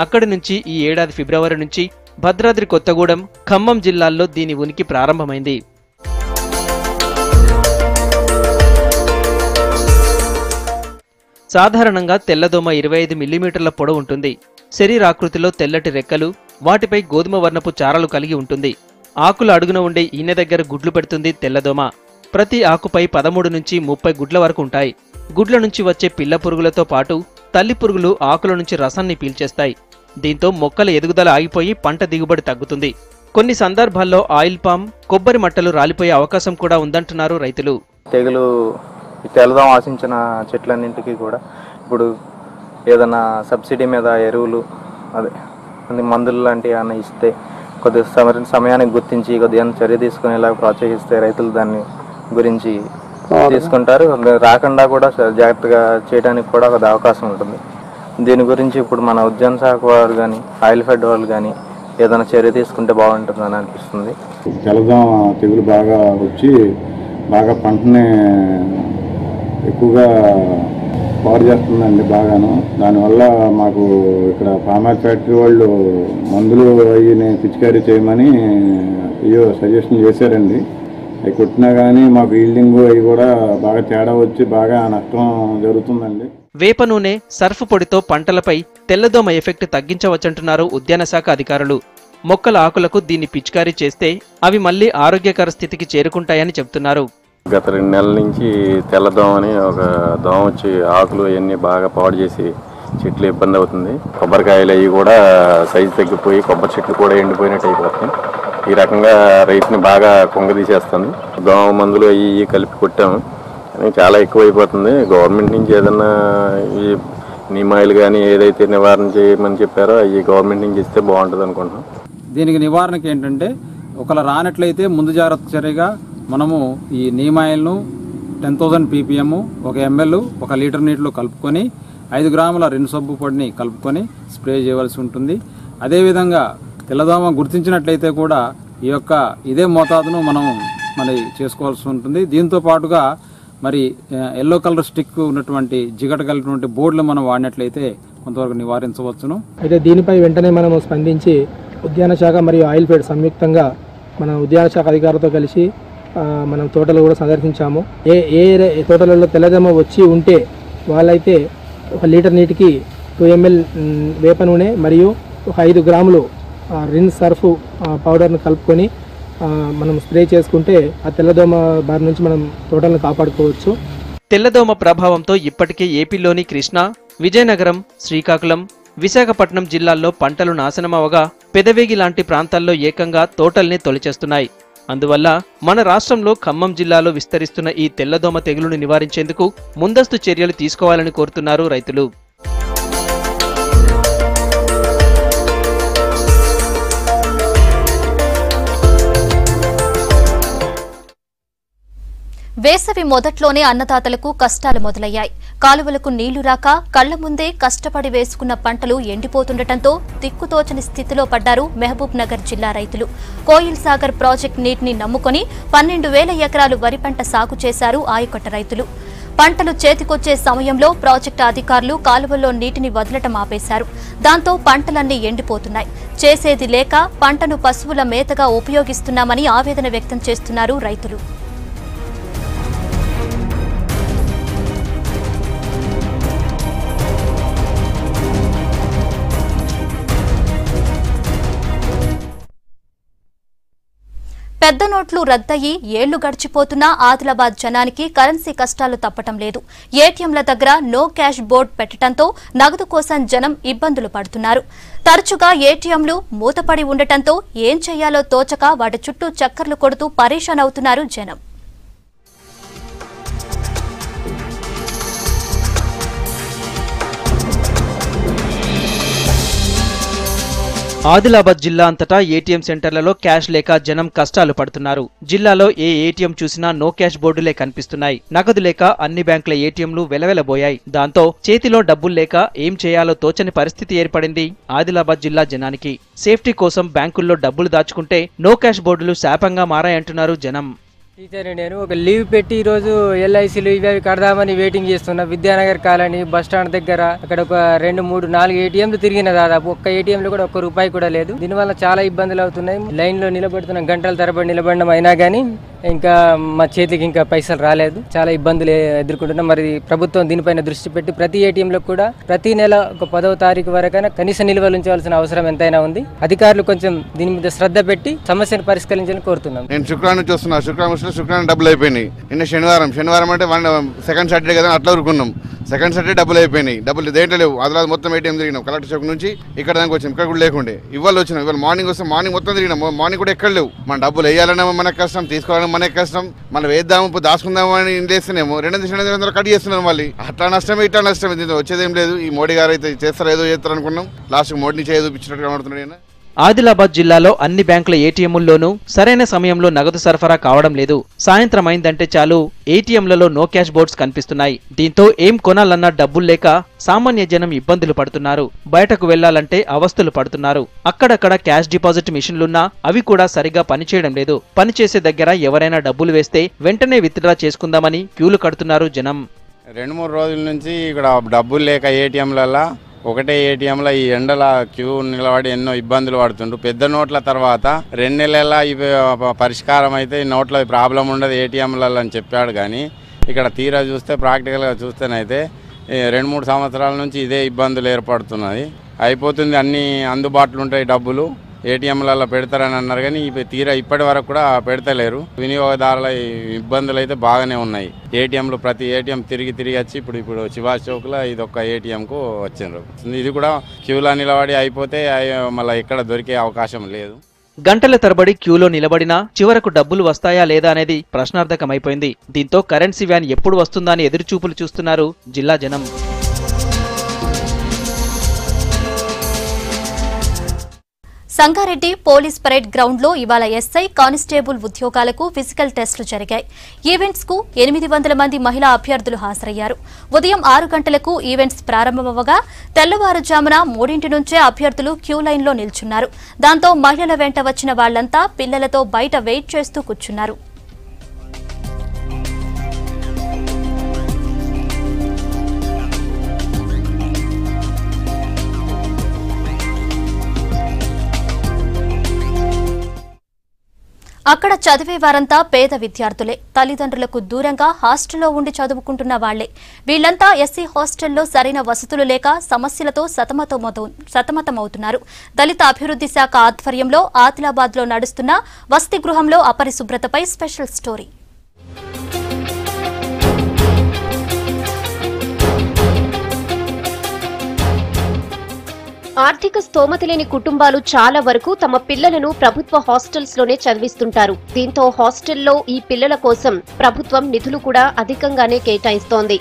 అక్కడి నుంచి ఈ ఏడాది ఫిబ్రవరి నుంచి భద్రాద్రి కొత్తగూడెం, ఖమ్మం జిల్లాల్లో దీని ఉనికి ప్రారంభమైంది. సాధారణంగా తెల్లదోమ 25 మిల్లీమీటర్ల పొడవు ఉంటుంది. శరీరాకృతిలో తెల్లటి రెక్కలు, వాటిపై గోధుమ వర్ణపు చారలు కలిగి ఉంటుంది. ఆకుల అడుగున ఉండే ఈనె దగ్గర గుడ్లు పెడుతుంది తెల్లదోమ. ప్రతి ఆకుపై 13 నుంచి 30 గుడ్ల వరకు ఉంటాయి. గుడ్ల నుంచి వచ్చే పిల్ల పురుగులతో పాటు తల్లి పురుగులు ఆకుల నుంచి రసాన్ని పీల్చేస్తాయి. దీంతో మొక్కల ఎదుగుదల ఆగిపోయి పంట దిగుబడి తగ్గుతుంది. కొన్ని సందర్భాల్లో ఆయిల్ పామ్, కొబ్బరి మట్టలు రాలిపోయే అవకాశం కూడా ఉందంటున్నారు రైతులు. తెగులు తెల్లదోమ ఆశించిన చెట్లన్నింటికి కూడా ఇప్పుడు ఏదైనా సబ్సిడీ మీద ఎరువులు అదే మందులు లాంటివి ఏమైనా ఇస్తే కొద్దిగా సమయానికి గుర్తించి కొద్దిగా చర్య తీసుకునేలా ప్రోత్సహిస్తే రైతులు దాన్ని గురించి తీసుకుంటారు. రాకుండా కూడా జాగ్రత్తగా చేయడానికి కూడా ఒక అవకాశం ఉంటుంది. దీని గురించి ఇప్పుడు మన ఉద్యాన శాఖ వారు కానీ ఆయిల్ ఫెడ్ వాళ్ళు కానీ ఏదైనా చర్య తీసుకుంటే బాగుంటుందని అనిపిస్తుంది. తెల్లదోమ తెగులు బాగా వచ్చి బాగా పంటని ఎక్కువగా పాడు చేస్తుందండి బాగాను. దానివల్ల మాకు ఇక్కడ పామాయిల్ ఫ్యాక్టరీ వాళ్ళు మందులు అవి పిచికారీ చేయమని అయ్యో సజెషన్ చేశారండి. అవి కొట్టినా కానీ మాకు ఈల్డింగ్ అవి కూడా బాగా తేడా వచ్చి బాగా నష్టం జరుగుతుందండి. వేప నూనె, సర్ఫ్ పొడితో పంటలపై తెల్లదోమ ఎఫెక్ట్ తగ్గించవచ్చంటున్నారు ఉద్యాన శాఖ అధికారులు. మొక్కల ఆకులకు దీన్ని పిచికారీ చేస్తే అవి మళ్లీ ఆరోగ్యకర స్థితికి చేరుకుంటాయని చెబుతున్నారు. గత 2 నెలల నుంచి తెల్లదోమని ఒక దోమ వచ్చి ఆకులు అవన్నీ బాగా పాడు చేసి చెట్లు ఇబ్బంది అవుతుంది. కొబ్బరికాయలు అవి కూడా సైజు తగ్గిపోయి కొబ్బరి చెట్లు కూడా ఎండిపోయినట్టు అయిపోతుంది. ఈ రకంగా రైతుని బాగా కుంగదీసేస్తుంది. దోమ మందులు అవి కలిపి కొట్టాము, చాలా ఎక్కువ అయిపోతుంది. గవర్నమెంట్ నుంచి ఏదన్నా ఈ నియమాలు కానీ ఏదైతే నివారణ చేయమని చెప్పారో అవి గవర్నమెంట్ నుంచి ఇస్తే బాగుంటుంది అనుకుంటున్నాం. దీనికి నివారణకి ఏంటంటే ఒకవేళ రానట్లయితే ముందు జాగ్రత్త చర్యగా మనము ఈ నీమాయిల్ను 10,000 ppm 1 ml 1 లీటర్ నీటిలో కలుపుకొని 5 గ్రాముల రిన్ సబ్బు పొడిని కలుపుకొని స్ప్రే చేయవలసి ఉంటుంది. అదేవిధంగా తెల్లదోమ గుర్తించినట్లయితే కూడా ఇదే మోతాదును మనం చేసుకోవాల్సి ఉంటుంది. దీంతో పాటుగా మరి ఎల్లో కలర్ స్టిక్ ఉన్నటువంటి జిగట కలిగినటువంటి బోర్డులు మనం వాడినట్లయితే కొంతవరకు నివారించవచ్చును. అయితే దీనిపై వెంటనే మనము స్పందించి ఉద్యాన శాఖ మరియు ఆయిల్ ఫెడ్ సంయుక్తంగా మన ఉద్యాన శాఖ అధికారులతో కలిసి మనం తోటలు కూడా సందర్శించాము. ఏ తోటలలో తెల్లదోమ వచ్చి ఉంటే వాళ్ళైతే 1 లీటర్ నీటికి 2 ml వేప నూనె మరియు 5 గ్రాములు రిన్ సర్ఫ్ పౌడర్ను కలుపుకొని మనం స్ప్రే చేసుకుంటే ఆ తెల్లదోమ బారి నుంచి మనం తోటలను కాపాడుకోవచ్చు. తెల్లదోమ ప్రభావంతో ఇప్పటికే ఏపీలోని కృష్ణా, విజయనగరం, శ్రీకాకుళం, విశాఖపట్నం జిల్లాల్లో పంటలు నాశనమవగా పెదవేగి లాంటి ప్రాంతాల్లో ఏకంగా తోటల్ని తొలిచేస్తున్నాయి. అందువల్ల మన రాష్ట్రంలో ఖమ్మం జిల్లాలో విస్తరిస్తున్న ఈ తెల్లదోమ తెగులును నివారించేందుకు ముందస్తు చర్యలు తీసుకోవాలని కోరుతున్నారు రైతులు. వేసవి మొదట్లోనే అన్నదాతలకు కష్టాలు మొదలయ్యాయి. కాలువలకు నీళ్లు రాక కళ్ల ముందే కష్టపడి వేసుకున్న పంటలు ఎండిపోతుండటంతో దిక్కుతోచని స్థితిలో పడ్డారు మహబూబ్ నగర్ జిల్లా రైతులు. కోయిల్ సాగర్ ప్రాజెక్టు నీటిని నమ్ముకొని 12,000 ఎకరాలు వరి పంట సాగు చేశారు ఆయకట్ట రైతులు. పంటలు చేతికొచ్చే సమయంలో ప్రాజెక్టు అధికారులు కాలువల్లో నీటిని వదలటం ఆపేశారు. దాంతో పంటలన్నీ ఎండిపోతున్నాయి. చేసేది లేక పంటను పశువుల మేతగా ఉపయోగిస్తున్నామని ఆవేదన వ్యక్తం చేస్తున్నారు రైతులు. పెద్ద నోట్లు రద్దయి ఏళ్లు గడిచిపోతున్నా ఆదిలాబాద్ జనానికి కరెన్సీ కష్టాలు తప్పటం లేదు. ఏటీఎంల దగ్గర నో క్యాష్ బోర్డు పెట్టడంతో నగదు కోసం జనం ఇబ్బందులు పడుతున్నారు. తరచుగా ఏటీఎంలు మూతపడి ఉండటంతో ఏం చేయాలో తోచక వాటి చుట్టూ చక్కర్లు కొడుతూ పరేషాన్ అవుతున్నారు జనం. ఆదిలాబాద్ జిల్లా అంతటా ఏటీఎం సెంటర్లలో క్యాష్ లేక జనం కష్టాలు పడుతున్నారు. జిల్లాలో ఏ ఏటీఎం చూసినా నో క్యాష్ బోర్డులే కనిపిస్తున్నాయి. నగదు లేక అన్ని బ్యాంకుల ఏటీఎంలు వెలవెలబోయాయి. దాంతో చేతిలో డబ్బులు లేక ఏం చేయాలో తోచని పరిస్థితి ఏర్పడింది ఆదిలాబాద్ జిల్లా జనానికి. సేఫ్టీ కోసం బ్యాంకుల్లో డబ్బులు దాచుకుంటే నో క్యాష్ బోర్డులు శాపంగా మారాయంటున్నారు జనం. టీచర్ నేను ఒక లీవ్ పెట్టి ఈరోజు ఎల్ఐసీలు ఇవి కడదామని వెయిటింగ్ చేస్తున్నా. విద్యానగర్ కాలనీ బస్ స్టాండ్ దగ్గర అక్కడ ఒక 2, 3, 4 ఏటీఎంలు తిరిగిన దాదాపు ఒక్క ఏటీఎంలో కూడా ఒక్క రూపాయి కూడా లేదు. దీనివల్ల చాలా ఇబ్బందులు అవుతున్నాయి. లైన్లో నిలబడుతున్న గంటల తరబడి నిలబడడం అయినా కానీ ఇంకా మా చేతికి ఇంకా పైసలు రాలేదు. చాలా ఇబ్బందులు ఎదుర్కొంటున్నాం. మరి ప్రభుత్వం దీనిపైన దృష్టి పెట్టి ప్రతి ఏటీఎంలో కూడా ప్రతి నెల ఒక 10వ తారీఖు వరకైనా కనీస నిల్వలు ఉంచవలసిన అవసరం ఎంతైనా ఉంది. అధికారులు కొంచెం దీని మీద శ్రద్ధ పెట్టి సమస్యను పరిష్కరించాలని కోరుతున్నాం. నేను శుక్రవారం నుంచి వస్తున్నా. శుక్రవారం డబ్బులు అయిపోయినాయి. నిన్న శనివారం అంటే సెకండ్ సాటర్డే కదా అట్లా ఊరుకున్నాం. సెకండ్ సాటర్డే డబ్బులు అయిపోయినాయి. డబ్బులు దేంట్లో లేవు. ఆదిలాబాద్ మొత్తం ఏటీఎం తిరిగినాం. కలెక్టర్ చౌక్ నుంచి ఇక్కడ దానికి వచ్చాం. ఇక్కడ కూడా లేకుండే ఇవాళ వచ్చినాం. ఇవాళ మార్నింగ్ వస్తే మార్నింగ్ మొత్తం తిరిగినాం. మార్నింగ్ కూడా ఎక్కడ లేవు. మన డబ్బులు వేయాలన్నా మనకు కష్టం, తీసుకోవాలన్నా మనకి కష్టం. మనం వేద్దాము దాచుకుందాము అని లేస్తేనేమో 200 కట్ చేస్తున్నాం. మళ్ళీ అట్లా నష్టమే ఇట్లా నష్టమే. దీంతో వచ్చేదేం లేదు. ఈ మోడీ గారు అయితే చేస్తారో ఏదో చేస్తారు అనుకున్నాం. లాస్ట్ మోడీని చేయ చూపించినట్టు కనబడుతున్నాడు. ఆదిలాబాద్ జిల్లాలో అన్ని బ్యాంకుల ఏటీఎంల్లోనూ సరైన సమయంలో నగదు సరఫరా కావడం లేదు. సాయంత్రం అయిందంటే చాలు ఏటీఎంలలో నో క్యాష్ బోర్డ్స్ కనిపిస్తున్నాయి. దీంతో ఏం కొనాలన్నా డబ్బులు లేక సామాన్య జనం ఇబ్బందులు పడుతున్నారు. బయటకు వెళ్లాలంటే అవస్థలు పడుతున్నారు. అక్కడక్కడ క్యాష్ డిపాజిట్ మిషన్లున్నా అవి కూడా సరిగా పనిచేయడం లేదు. పనిచేసే దగ్గర ఎవరైనా డబ్బులు వేస్తే వెంటనే విత్డ్రా చేసుకుందామని క్యూలు కడుతున్నారు జనం. 2-3 రోజుల నుంచి ఇక్కడ డబ్బులు లేక ఏటీఎంలలో ఒకటే ఏటీఎంలో ఈ ఎండల క్యూ నిలబడి ఎన్నో ఇబ్బందులు పడుతుండ్రు. పెద్ద నోట్ల తర్వాత 2 నెలల ఇవి పరిష్కారం అయితే ఈ నోట్ల ప్రాబ్లం ఉండదు ఏటీఎంలలో అని చెప్పాడు. కానీ ఇక్కడ తీరా చూస్తే ప్రాక్టికల్గా చూస్తేనైతే 2-3 సంవత్సరాల నుంచి ఇదే ఇబ్బందులు ఏర్పడుతున్నది. అయిపోతుంది, అన్నీ అందుబాటులో ఉంటాయి డబ్బులు ఏటీఎంలలో పెడతారని అన్నారు. కానీ తీరా ఇప్పటి వరకు కూడా పెడతలేరు. వినియోగదారుల ఇబ్బందులు అయితే బాగానే ఉన్నాయి. ఏటీఎంలు ప్రతి ఏటీఎం తిరిగి వచ్చి ఇప్పుడు శివాజీ చౌక్లో ఇది ఒక్క ఏటీఎంకు వచ్చిండ్రు. ఇది కూడా క్యూలో నిలబడి అయిపోతే మళ్ళీ ఎక్కడ దొరికే అవకాశం లేదు. గంటల తరబడి క్యూలో నిలబడినా చివరకు డబ్బులు వస్తాయా లేదా అనేది ప్రశ్నార్థకమైపోయింది. దీంతో కరెన్సీ వ్యాన్ ఎప్పుడు వస్తుందా అని ఎదురుచూపులు చూస్తున్నారు జిల్లా జనం. సంగారెడ్డి పోలీస్ పరేడ్ గ్రౌండ్ లో ఇవాళ ఎస్ఐ కానిస్టేబుల్ ఉద్యోగాలకు ఫిజికల్ టెస్టులు జరిగాయి. ఈవెంట్స్ కు 800 మంది మహిళా అభ్యర్థులు హాజరయ్యారు. ఉదయం 6 గంటలకు ఈవెంట్స్ ప్రారంభమవగా తెల్లవారుజామున 3 నుంచే అభ్యర్థులు క్యూ లైన్ లో నిల్చున్నారు. దాంతో మహిళల వెంట వచ్చిన వాళ్లంతా పిల్లలతో బయట వెయిట్ చేస్తూ కూర్చున్నారు. అక్కడ చదివే వారంతా పేద విద్యార్థులే. తల్లిదండ్రులకు దూరంగా హాస్టల్లో ఉండి చదువుకుంటున్న వాళ్లే. వీళ్లంతా ఎస్సీ హాస్టల్లో సరైన వసతులు లేక సమస్యలతో సతమతమవుతున్నారు. దళిత అభివృద్ధి శాఖ ఆధ్వర్యంలో ఆదిలాబాద్లో నడుస్తున్న వసతి గృహంలో అపరిశుభ్రతపై స్పెషల్ స్టోరీ. ఆర్థిక స్తోమత లేని కుటుంబాలు చాలా వరకు తమ పిల్లలను ప్రభుత్వ హాస్టల్స్ లోనే చదివిస్తుంటారు. దీంతో హాస్టల్లో ఈ పిల్లల కోసం ప్రభుత్వం నిధులు కూడా అధికంగానే కేటాయిస్తోంది.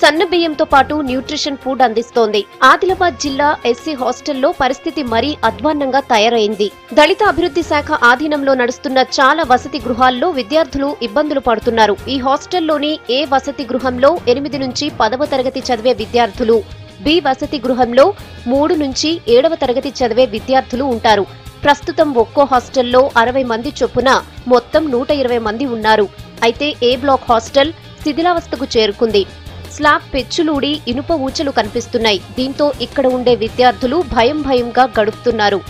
సన్న బియ్యంతో పాటు న్యూట్రిషన్ ఫుడ్ అందిస్తోంది. ఆదిలాబాద్ జిల్లా ఎస్సీ హాస్టల్లో పరిస్థితి మరీ అధ్వాన్నంగా తయారైంది. దళిత అభివృద్ధి శాఖ ఆధీనంలో నడుస్తున్న చాలా వసతి గృహాల్లో విద్యార్థులు ఇబ్బందులు పడుతున్నారు. ఈ హాస్టల్లోని ఏ వసతి గృహంలో 8 నుంచి 10వ తరగతి చదివే విద్యార్థులు, బి వసతి గృహంలో 3 నుంచి 7వ తరగతి చదివే విద్యార్థులు ఉంటారు. ప్రస్తుతం ఒక్కో హాస్టల్లో 60 మంది చొప్పున మొత్తం 120 మంది ఉన్నారు. అయితే ఏ బ్లాక్ హాస్టల్ శిథిలావస్థకు చేరుకుంది. స్లాబ్ పెచ్చులూడి ఇనుప ఊచలు కనిపిస్తున్నాయి. దీంతో ఇక్కడ ఉండే విద్యార్థులు భయంగా గడుపుతున్నారు.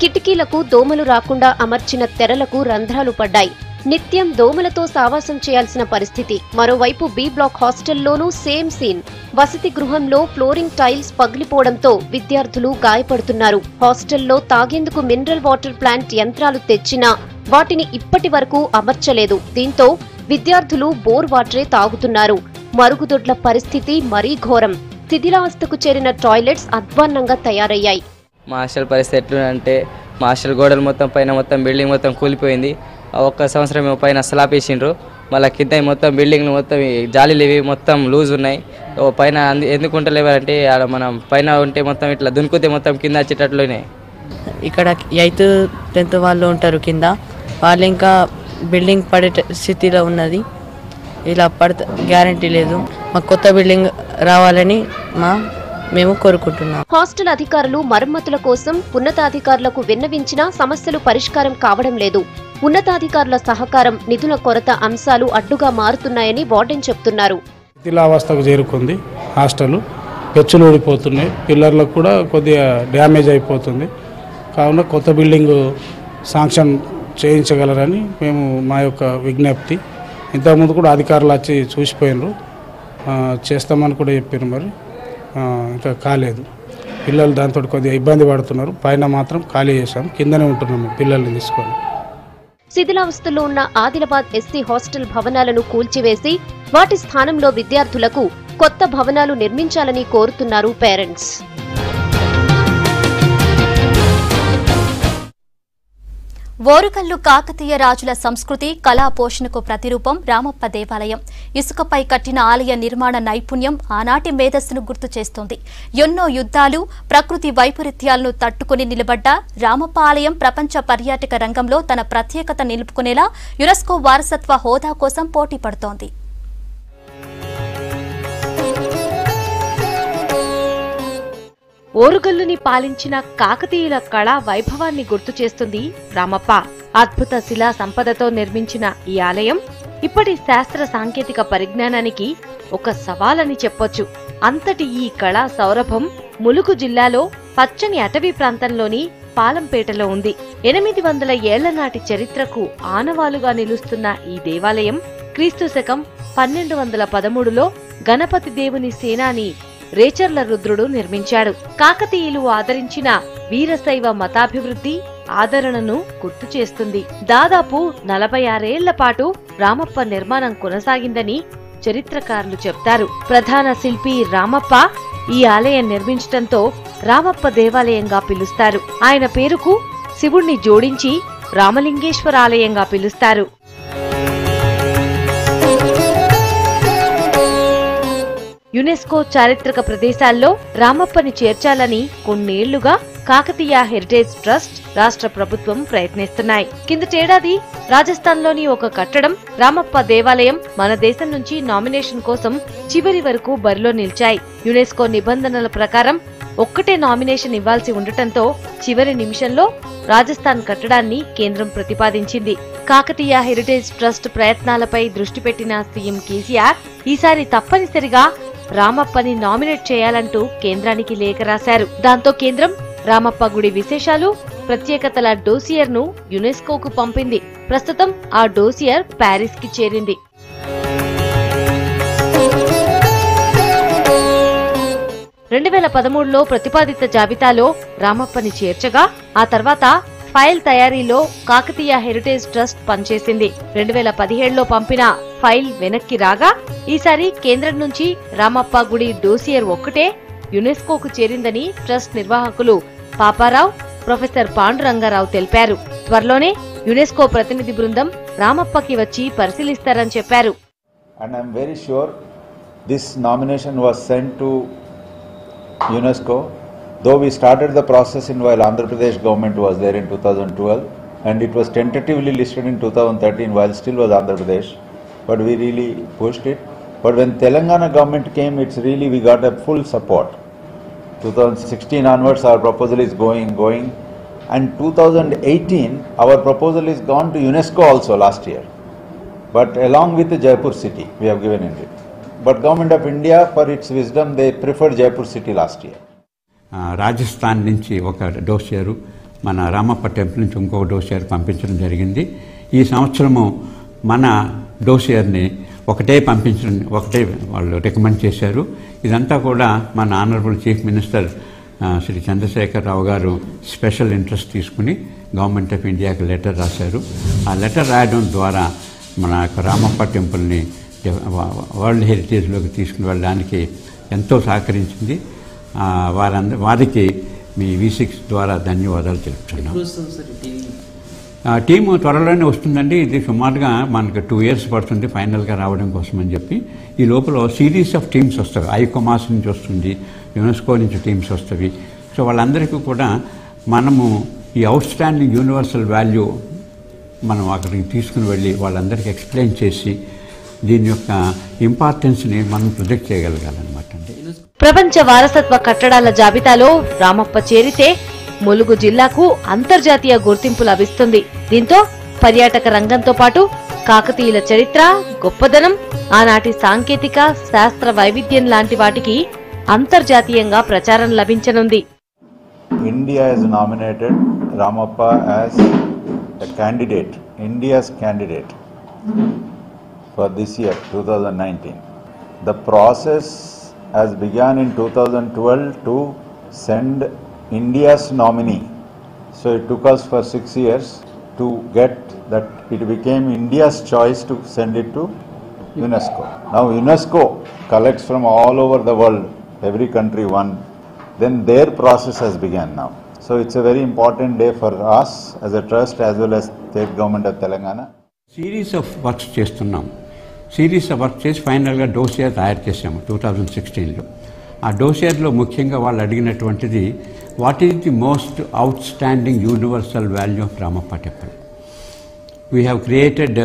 కిటికీలకు దోమలు రాకుండా అమర్చిన తెరలకు రంధ్రాలు పడ్డాయి. నిత్యం దోమలతో సావాసం చేయాల్సిన పరిస్థితి. మరోవైపు బి బ్లాక్ హాస్టల్లోనూ సేమ్ సీన్. వసతి గృహంలో ఫ్లోరింగ్ టైల్స్ పగిలిపోవడంతో విద్యార్థులు గాయపడుతున్నారు. హాస్టల్లో తాగేందుకు మినరల్ వాటర్ ప్లాంట్ యంత్రాలు తెచ్చినా వాటిని ఇప్పటి వరకు అమర్చలేదు. దీంతో విద్యార్థులు బోర్ వాటరే తాగుతున్నారు. మరుగుదొడ్ల పరిస్థితి మరీ ఘోరం. శిథిలావస్థకు చేరిన టాయిలెట్స్ అధ్వాన్నంగా తయారయ్యాయి. మా హాస్టల్ పరిస్థితి ఎట్లుందంటే మా హాస్టల్ గోడలు మొత్తం బిల్డింగ్ మొత్తం కూలిపోయింది. ఒక్క సంవత్సరం పైన స్లాబ్ వేసిండ్రు. మళ్ళీ కింద మొత్తం బిల్డింగ్లు మొత్తం జాలీలు ఇవి మొత్తం లూజ్ ఉన్నాయి. పైన ఎందుకు ఉంటలేవారంటే ఆడ మనం పైన ఉంటే మొత్తం ఇట్లా దునుకుతే మొత్తం కింద వచ్చేటట్లునే. ఇక్కడ 8th 10th వాళ్ళు ఉంటారు కింద, వాళ్ళు ఇంకా బిల్డింగ్ పడే స్థితిలో ఉన్నది. ఇలా పడితే గ్యారంటీ లేదు. మాకు కొత్త బిల్డింగ్ రావాలని మేము కోరుకుంటున్నాం. హాస్టల్ అధికారులు మరమ్మతుల కోసం ఉన్నతాధికారులకు విన్నవించినా సమస్యలు పరిష్కారం కావడం లేదు. ఉన్నతాధికారుల సహకారం, నిధుల కొరత అంశాలు అడ్డుగా మారుతున్నాయని వార్డెన్ చెప్తున్నారు. శిథిలావస్థకు చేరుకుంది హాస్టల్. పెచ్చులు ఊడిపోతున్నాయి, పిల్లర్లకు కూడా కొద్దిగా డ్యామేజ్ అయిపోతుంది. కావున కొత్త బిల్డింగ్ శాంక్షన్ చేయించగలరని మేము మా యొక్క విజ్ఞప్తి. ఇంతకుముందు కూడా అధికారులు వచ్చి చూసిపోయినారు, చేస్తామని కూడా చెప్పారు. మరి ఇంకా కాలేదు. పిల్లలు దాంతో కొద్దిగా ఇబ్బంది పడుతున్నారు. పైన మాత్రం ఖాళీ చేశాం, కిందనే ఉంటున్నాము పిల్లల్ని తీసుకొని. శిథిలావస్థలో ఉన్న ఆదిలాబాద్ ఎస్సీ హాస్టల్ భవనాలను కూల్చివేసి వాటి స్థానంలో విద్యార్థులకు కొత్త భవనాలు నిర్మించాలని కోరుతున్నారు పేరెంట్స్. ఓరుగల్లు కాకతీయ రాజుల సంస్కృతి కళా పోషణకు ప్రతిరూపం రామప్ప దేవాలయం. ఇసుకపై కట్టిన ఆలయ నిర్మాణ నైపుణ్యం ఆనాటి మేధస్సును గుర్తు చేస్తోంది. ఎన్నో యుద్ధాలు, ప్రకృతి వైపరీత్యాలను తట్టుకుని నిలబడ్డ రామప్ప ఆలయం ప్రపంచ పర్యాటక రంగంలో తన ప్రత్యేకత నిలుపుకునేలా యునెస్కో వారసత్వ హోదా కోసం పోటీ పడుతోంది. ఓరుగల్లుని పాలించిన కాకతీయుల కళా వైభవాన్ని గుర్తు చేస్తుంది రామప్ప. అద్భుత శిలా సంపదతో నిర్మించిన ఈ ఆలయం ఇప్పటి శాస్త్ర సాంకేతిక పరిజ్ఞానానికి ఒక సవాలని చెప్పొచ్చు. అంతటి ఈ కళా సౌరభం ములుగు జిల్లాలో పచ్చని అటవీ ప్రాంతంలోని పాలంపేటలో ఉంది. 800 ఏళ్ల నాటి చరిత్రకు ఆనవాలుగా నిలుస్తున్న ఈ దేవాలయం క్రీస్తు శకం 1213లో గణపతి దేవుని సేనాని రేచర్ల రుద్రుడు నిర్మించాడు. కాకతీయులు ఆదరించిన వీరశైవ మతాభివృద్ధి ఆదరణను గుర్తు చేస్తుంది. దాదాపు 46 ఏళ్ల పాటు రామప్ప నిర్మాణం కొనసాగిందని చరిత్రకారులు చెప్తారు. ప్రధాన శిల్పి రామప్ప ఈ ఆలయం నిర్మించడంతో రామప్ప దేవాలయంగా పిలుస్తారు. ఆయన పేరుకు శివుణ్ణి జోడించి రామలింగేశ్వర ఆలయంగా పిలుస్తారు. యునెస్కో చారిత్రక ప్రదేశాల్లో రామప్పని చేర్చాలని కొన్నేళ్లుగా కాకతీయ హెరిటేజ్ ట్రస్ట్, రాష్ట్ర ప్రభుత్వం ప్రయత్నిస్తున్నాయి. కిందటేడాది రాజస్థాన్లోని ఒక కట్టడం, రామప్ప దేవాలయం మన దేశం నుంచి నామినేషన్ కోసం చివరి వరకు బరిలో నిలిచాయి. యునెస్కో నిబంధనల ప్రకారం ఒక్కటే నామినేషన్ ఇవ్వాల్సి ఉండటంతో చివరి నిమిషంలో రాజస్థాన్ కట్టడాన్ని కేంద్రం ప్రతిపాదించింది. కాకతీయ హెరిటేజ్ ట్రస్ట్ ప్రయత్నాలపై దృష్టి పెట్టిన సీఎం కేసీఆర్ ఈసారి తప్పనిసరిగా రామప్పని నామినేట్ చేయాలంటూ కేంద్రానికి లేఖ రాశారు. దాంతో కేంద్రం రామప్ప గుడి విశేషాలు, ప్రత్యేకతల డోసియర్ను యునెస్కోకు పంపింది. ప్రస్తుతం ఆ డోసియర్ ప్యారిస్ కి చేరింది. 2013లో ప్రతిపాదిత జాబితాలో రామప్పని చేర్చగా ఆ తర్వాత ఫైల్ తయారీలో కాకతీయ హెరిటేజ్ ట్రస్ట్ పనిచేసింది. 2017లో పంపిన ఫైల్ వెనక్కి రాగా ఈసారి కేంద్రం నుంచి రామప్ప గుడి డోసియర్ ఒక్కటే యునెస్కోకు చేరిందని ట్రస్ట్ నిర్వాహకులు పాపారావు, ప్రొఫెసర్ పాండురంగారావు తెలిపారు. త్వరలోనే యునెస్కో ప్రతినిధి బృందం రామప్పకి వచ్చి పరిశీలిస్తారని చెప్పారు. And I'm very sure this nomination was sent to UNESCO, though we started the process in while Andhra Pradesh government was there in 2012 and it was tentatively listed in 2013 while still was Andhra Pradesh, but we really pushed it. But when Telangana government came, it's really we got a full support. 2016 onwards our proposal is going and 2018 our proposal is gone to UNESCO also last year, but along with the Jaipur city we have given it. But Government of India for its wisdom they preferred Jaipur city last year. Rajasthan నుంచి ఒక డోసియరు, మన Ramappa temple నుంచి ఇంకొక dossier పంపించడం జరిగింది. ఈ సంవత్సరము మన డోసియర్ని ఒకటే పంపించడం ఒకటే వాళ్ళు రికమెండ్ చేశారు. ఇదంతా కూడా మన honourable chief minister Shri Chandrashekar Rao గారు స్పెషల్ ఇంట్రెస్ట్ తీసుకుని గవర్నమెంట్ ఆఫ్ ఇండియాకి లెటర్ రాశారు. ఆ లెటర్ రాయడం ద్వారా మన రామప్ప టెంపుల్ని వరల్డ్ హెరిటేజ్లోకి తీసుకుని వెళ్ళడానికి ఎంతో సహకరించింది. వారికి మీ V6 ద్వారా ధన్యవాదాలు తెలుపుతున్నాం. టీము త్వరలోనే వస్తుందండి. ఇది సుమారుగా మనకు 2 years పడుతుంది ఫైనల్గా రావడం కోసం అని చెప్పి. ఈ లోపల సిరీస్ ఆఫ్ టీమ్స్ వస్తాయి. ఐకోమాస్ నుంచి వస్తుంది, యునెస్కో నుంచి టీమ్స్ వస్తాయి. సో వాళ్ళందరికీ కూడా మనము ఈ అవుట్ స్టాండింగ్ యూనివర్సల్ వాల్యూ మనం అక్కడికి తీసుకుని వెళ్ళి వాళ్ళందరికీ ఎక్స్ప్లెయిన్ చేసి దీని యొక్క ఇంపార్టెన్స్ని మనం ప్రొజెక్ట్ చేయగలగాలన్నమాట అండి. ప్రపంచ వారసత్వ కట్టడాల జాబితాలో రామప్ప చేరితే ములుగు జిల్లాకు అంతర్జాతీయ గుర్తింపు లభిస్తుంది. దీంతో పర్యాటక రంగంతో పాటు కాకతీయుల చరిత్ర, గొప్పదనం, ఆనాటి సాంకేతిక శాస్త్ర వైవిధ్యం లాంటి వాటికి అంతర్జాతీయంగా ప్రచారం లభించనుంది. India has nominated Ramappa as a candidate, India's candidate for this year, 2019. The process has begun in 2012 to send India's nominee. So it took us for 6 years to get that it became India's choice to send it to UNESCO. Now UNESCO collects from all over the world, every country one. Then their process has begun now. So it's a very important day for us as a trust as well as state government of Telangana. Series of works చేస్తున్నాం. Series of work చేసి ఫైనల్గా dossier తయారు చేసాము 2016లో. ఆ డోసియర్లో ముఖ్యంగా వాళ్ళు అడిగినటువంటిది what is the most outstanding universal value of Ramappa temple. We have created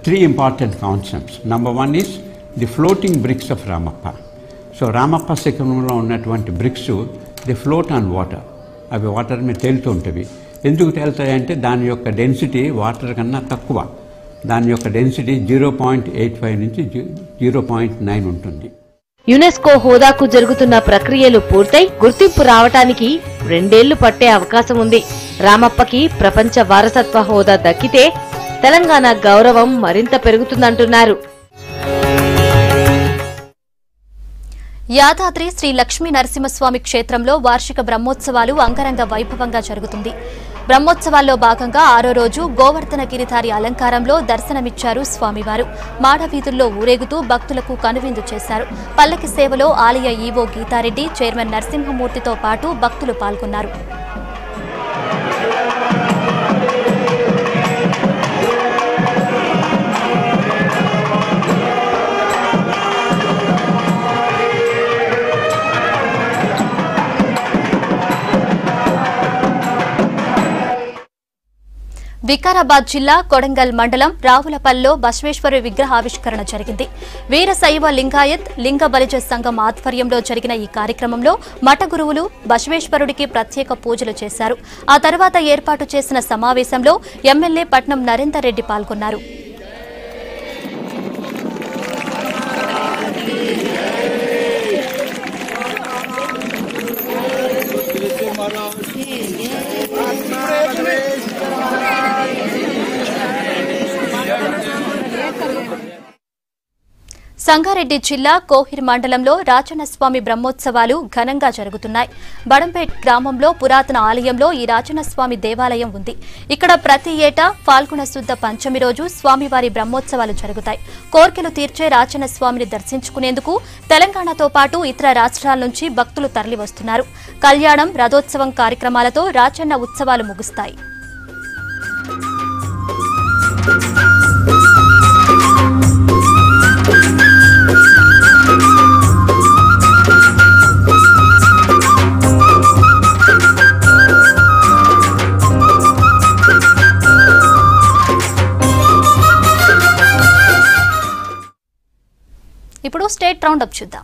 3 important concepts. Number 1 is the floating bricks of Ramappa. So Ramappa శిఖరంలో ఉన్నటువంటి bricks the float on water. అవి వాటర్ మీద తేలుతూ ఉంటుంది. ఎందుకు తేలుతాయంటే దాని యొక్క డెన్సిటీ వాటర్ కన్నా తక్కువ. దాని యొక్క డెన్సిటీ 0.85 నుంచి 0.9 ఉంటుంది. యునెస్కో హోదాకు జరుగుతున్న ప్రక్రియలు పూర్తయి గుర్తింపు రావటానికి 2 ఏళ్లు పట్టే అవకాశం ఉంది. రామప్పకి ప్రపంచ వారసత్వ హోదా దక్కితే తెలంగాణ గౌరవం మరింత పెరుగుతుందంటున్నారు. యాదాద్రి శ్రీ లక్ష్మీ నరసింహస్వామి క్షేత్రంలో వార్షిక బ్రహ్మోత్సవాలు అంగరంగ వైభవంగా జరుగుతుంది. బ్రహ్మోత్సవాల్లో భాగంగా 6వ రోజు గోవర్ధన గిరిధారి అలంకారంలో దర్శనమిచ్చారు స్వామివారు. మాడవీధుల్లో ఊరేగుతూ భక్తులకు కనువిందు చేశారు. పల్లకి సేవలో ఆలయ ఈవో గీతారెడ్డి, చైర్మన్ నరసింహమూర్తితో పాటు భక్తులు పాల్గొన్నారు. వికారాబాద్ జిల్లా కొడంగల్ మండలం రావులపల్లిలో బసవేశ్వర విగ్రహావిష్కరణ జరిగింది. వీరశైవ లింగాయత్ లింగ బలిజ సంఘం ఆధ్వర్యంలో జరిగిన ఈ కార్యక్రమంలో మఠ గురువులు బసవేశ్వరుడికి ప్రత్యేక పూజలు చేశారు. ఆ తర్వాత ఏర్పాటు చేసిన సమావేశంలో ఎమ్మెల్యే పట్నం నరేందర్ రెడ్డి పాల్గొన్నారు. సంగారెడ్డి జిల్లా కోహిర్ మండలంలో రాజన్నస్వామి బ్రహ్మోత్సవాలు ఘనంగా జరుగుతున్నాయి. బడంపేట్ గ్రామంలో పురాతన ఆలయంలో ఈ రాజన్నస్వామి దేవాలయం ఉంది. ఇక్కడ ప్రతి ఏటా ఫాల్గుణ శుద్ధ పంచమి రోజు స్వామివారి బ్రహ్మోత్సవాలు జరుగుతాయి. కోర్కెలు తీర్చే రాజన్నస్వామిని దర్శించుకునేందుకు తెలంగాణతో పాటు ఇతర రాష్ట్రాల నుంచి భక్తులు తరలివస్తున్నారు. కళ్యాణం, రథోత్సవం కార్యక్రమాలతో రాజన్న ఉత్సవాలు ముగుస్తాయి. ఇప్పుడు స్టేట్ రౌండప్ చూద్దాం.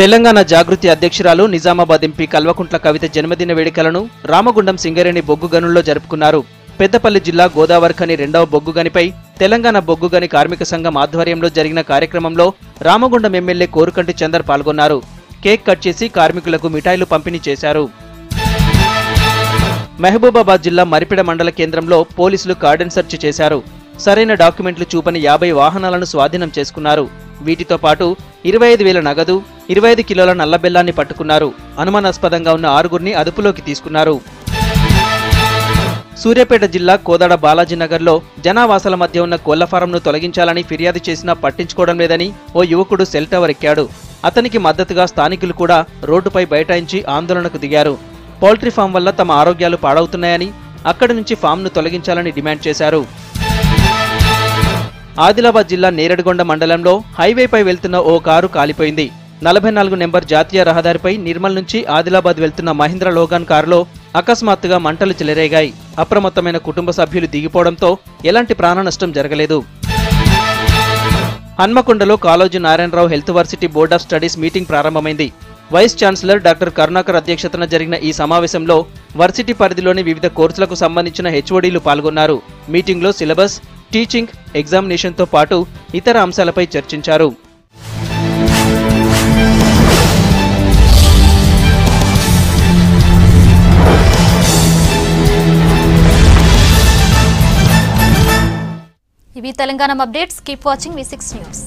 తెలంగాణ జాగృతి అధ్యక్షురాలు నిజామాబాద్ ఎంపీ కల్వకుంట్ల కవిత జన్మదిన వేడుకలను రామగుండం సింగరేణి బొగ్గు గనుల్లో జరుపుకున్నారు. పెద్దపల్లి జిల్లా గోదావరిఖని 2వ బొగ్గుగనిపై తెలంగాణ బొగ్గుగని కార్మిక సంఘం ఆధ్వర్యంలో జరిగిన కార్యక్రమంలో రామగుండం ఎమ్మెల్యే కోరుకంటి చందర్ పాల్గొన్నారు. కేక్ కట్ చేసి కార్మికులకు మిఠాయిలు పంపిణీ చేశారు. మహబూబాబాద్ జిల్లా మరిపెడ మండల కేంద్రంలో పోలీసులు కార్డన్ సెర్చ్ చేశారు. సరైన డాక్యుమెంట్లు చూపని 50 వాహనాలను స్వాధీనం చేసుకున్నారు. వీటితో పాటు 25,000 నగదు, 25 కిలోల నల్లబెల్లాన్ని పట్టుకున్నారు. అనుమానాస్పదంగా ఉన్న 6గురిని అదుపులోకి తీసుకున్నారు. సూర్యాపేట జిల్లా కోదాడ బాలాజీనగర్లో జనావాసాల మధ్య ఉన్న కోళ్ల ఫారంను తొలగించాలని ఫిర్యాదు చేసినా పట్టించుకోవడం లేదని ఓ యువకుడు సెల్ టవర్ ఎక్కాడు. అతనికి మద్దతుగా స్థానికులు కూడా రోడ్డుపై బైఠాయించి ఆందోళనకు దిగారు. పౌల్ట్రీ ఫామ్ వల్ల తమ ఆరోగ్యాలు పాడవుతున్నాయని, అక్కడి నుంచి ఫామ్ను తొలగించాలని డిమాండ్ చేశారు. ఆదిలాబాద్ జిల్లా నేరడిగొండ మండలంలో హైవేపై వెళ్తున్న ఓ కారు కాలిపోయింది. 44 నెంబర్ జాతీయ రహదారిపై నిర్మల్ నుంచి ఆదిలాబాద్ వెళ్తున్న మహీంద్రా లోగాన్ కారులో అకస్మాత్తుగా మంటలు చెలరేగాయి. అప్రమత్తమైన కుటుంబ సభ్యులు దిగిపోవడంతో ఎలాంటి ప్రాణ నష్టం జరగలేదు. హన్మకొండలో Kaloji Narayanarao health varsity board of studies meeting ప్రారంభమైంది. వైస్ ఛాన్సలర్ డాక్టర్ కరుణాకర్ అధ్యక్షతన జరిగిన ఈ సమావేశంలో వర్సిటీ పరిధిలోని వివిధ కోర్సులకు సంబంధించిన హెచ్ఓడీలు పాల్గొన్నారు. మీటింగ్లో సిలబస్, టీచింగ్, ఎగ్జామినేషన్తో పాటు ఇతర అంశాలపై చర్చించారు. ఇవి Telangana updates. Keep watching V6 news.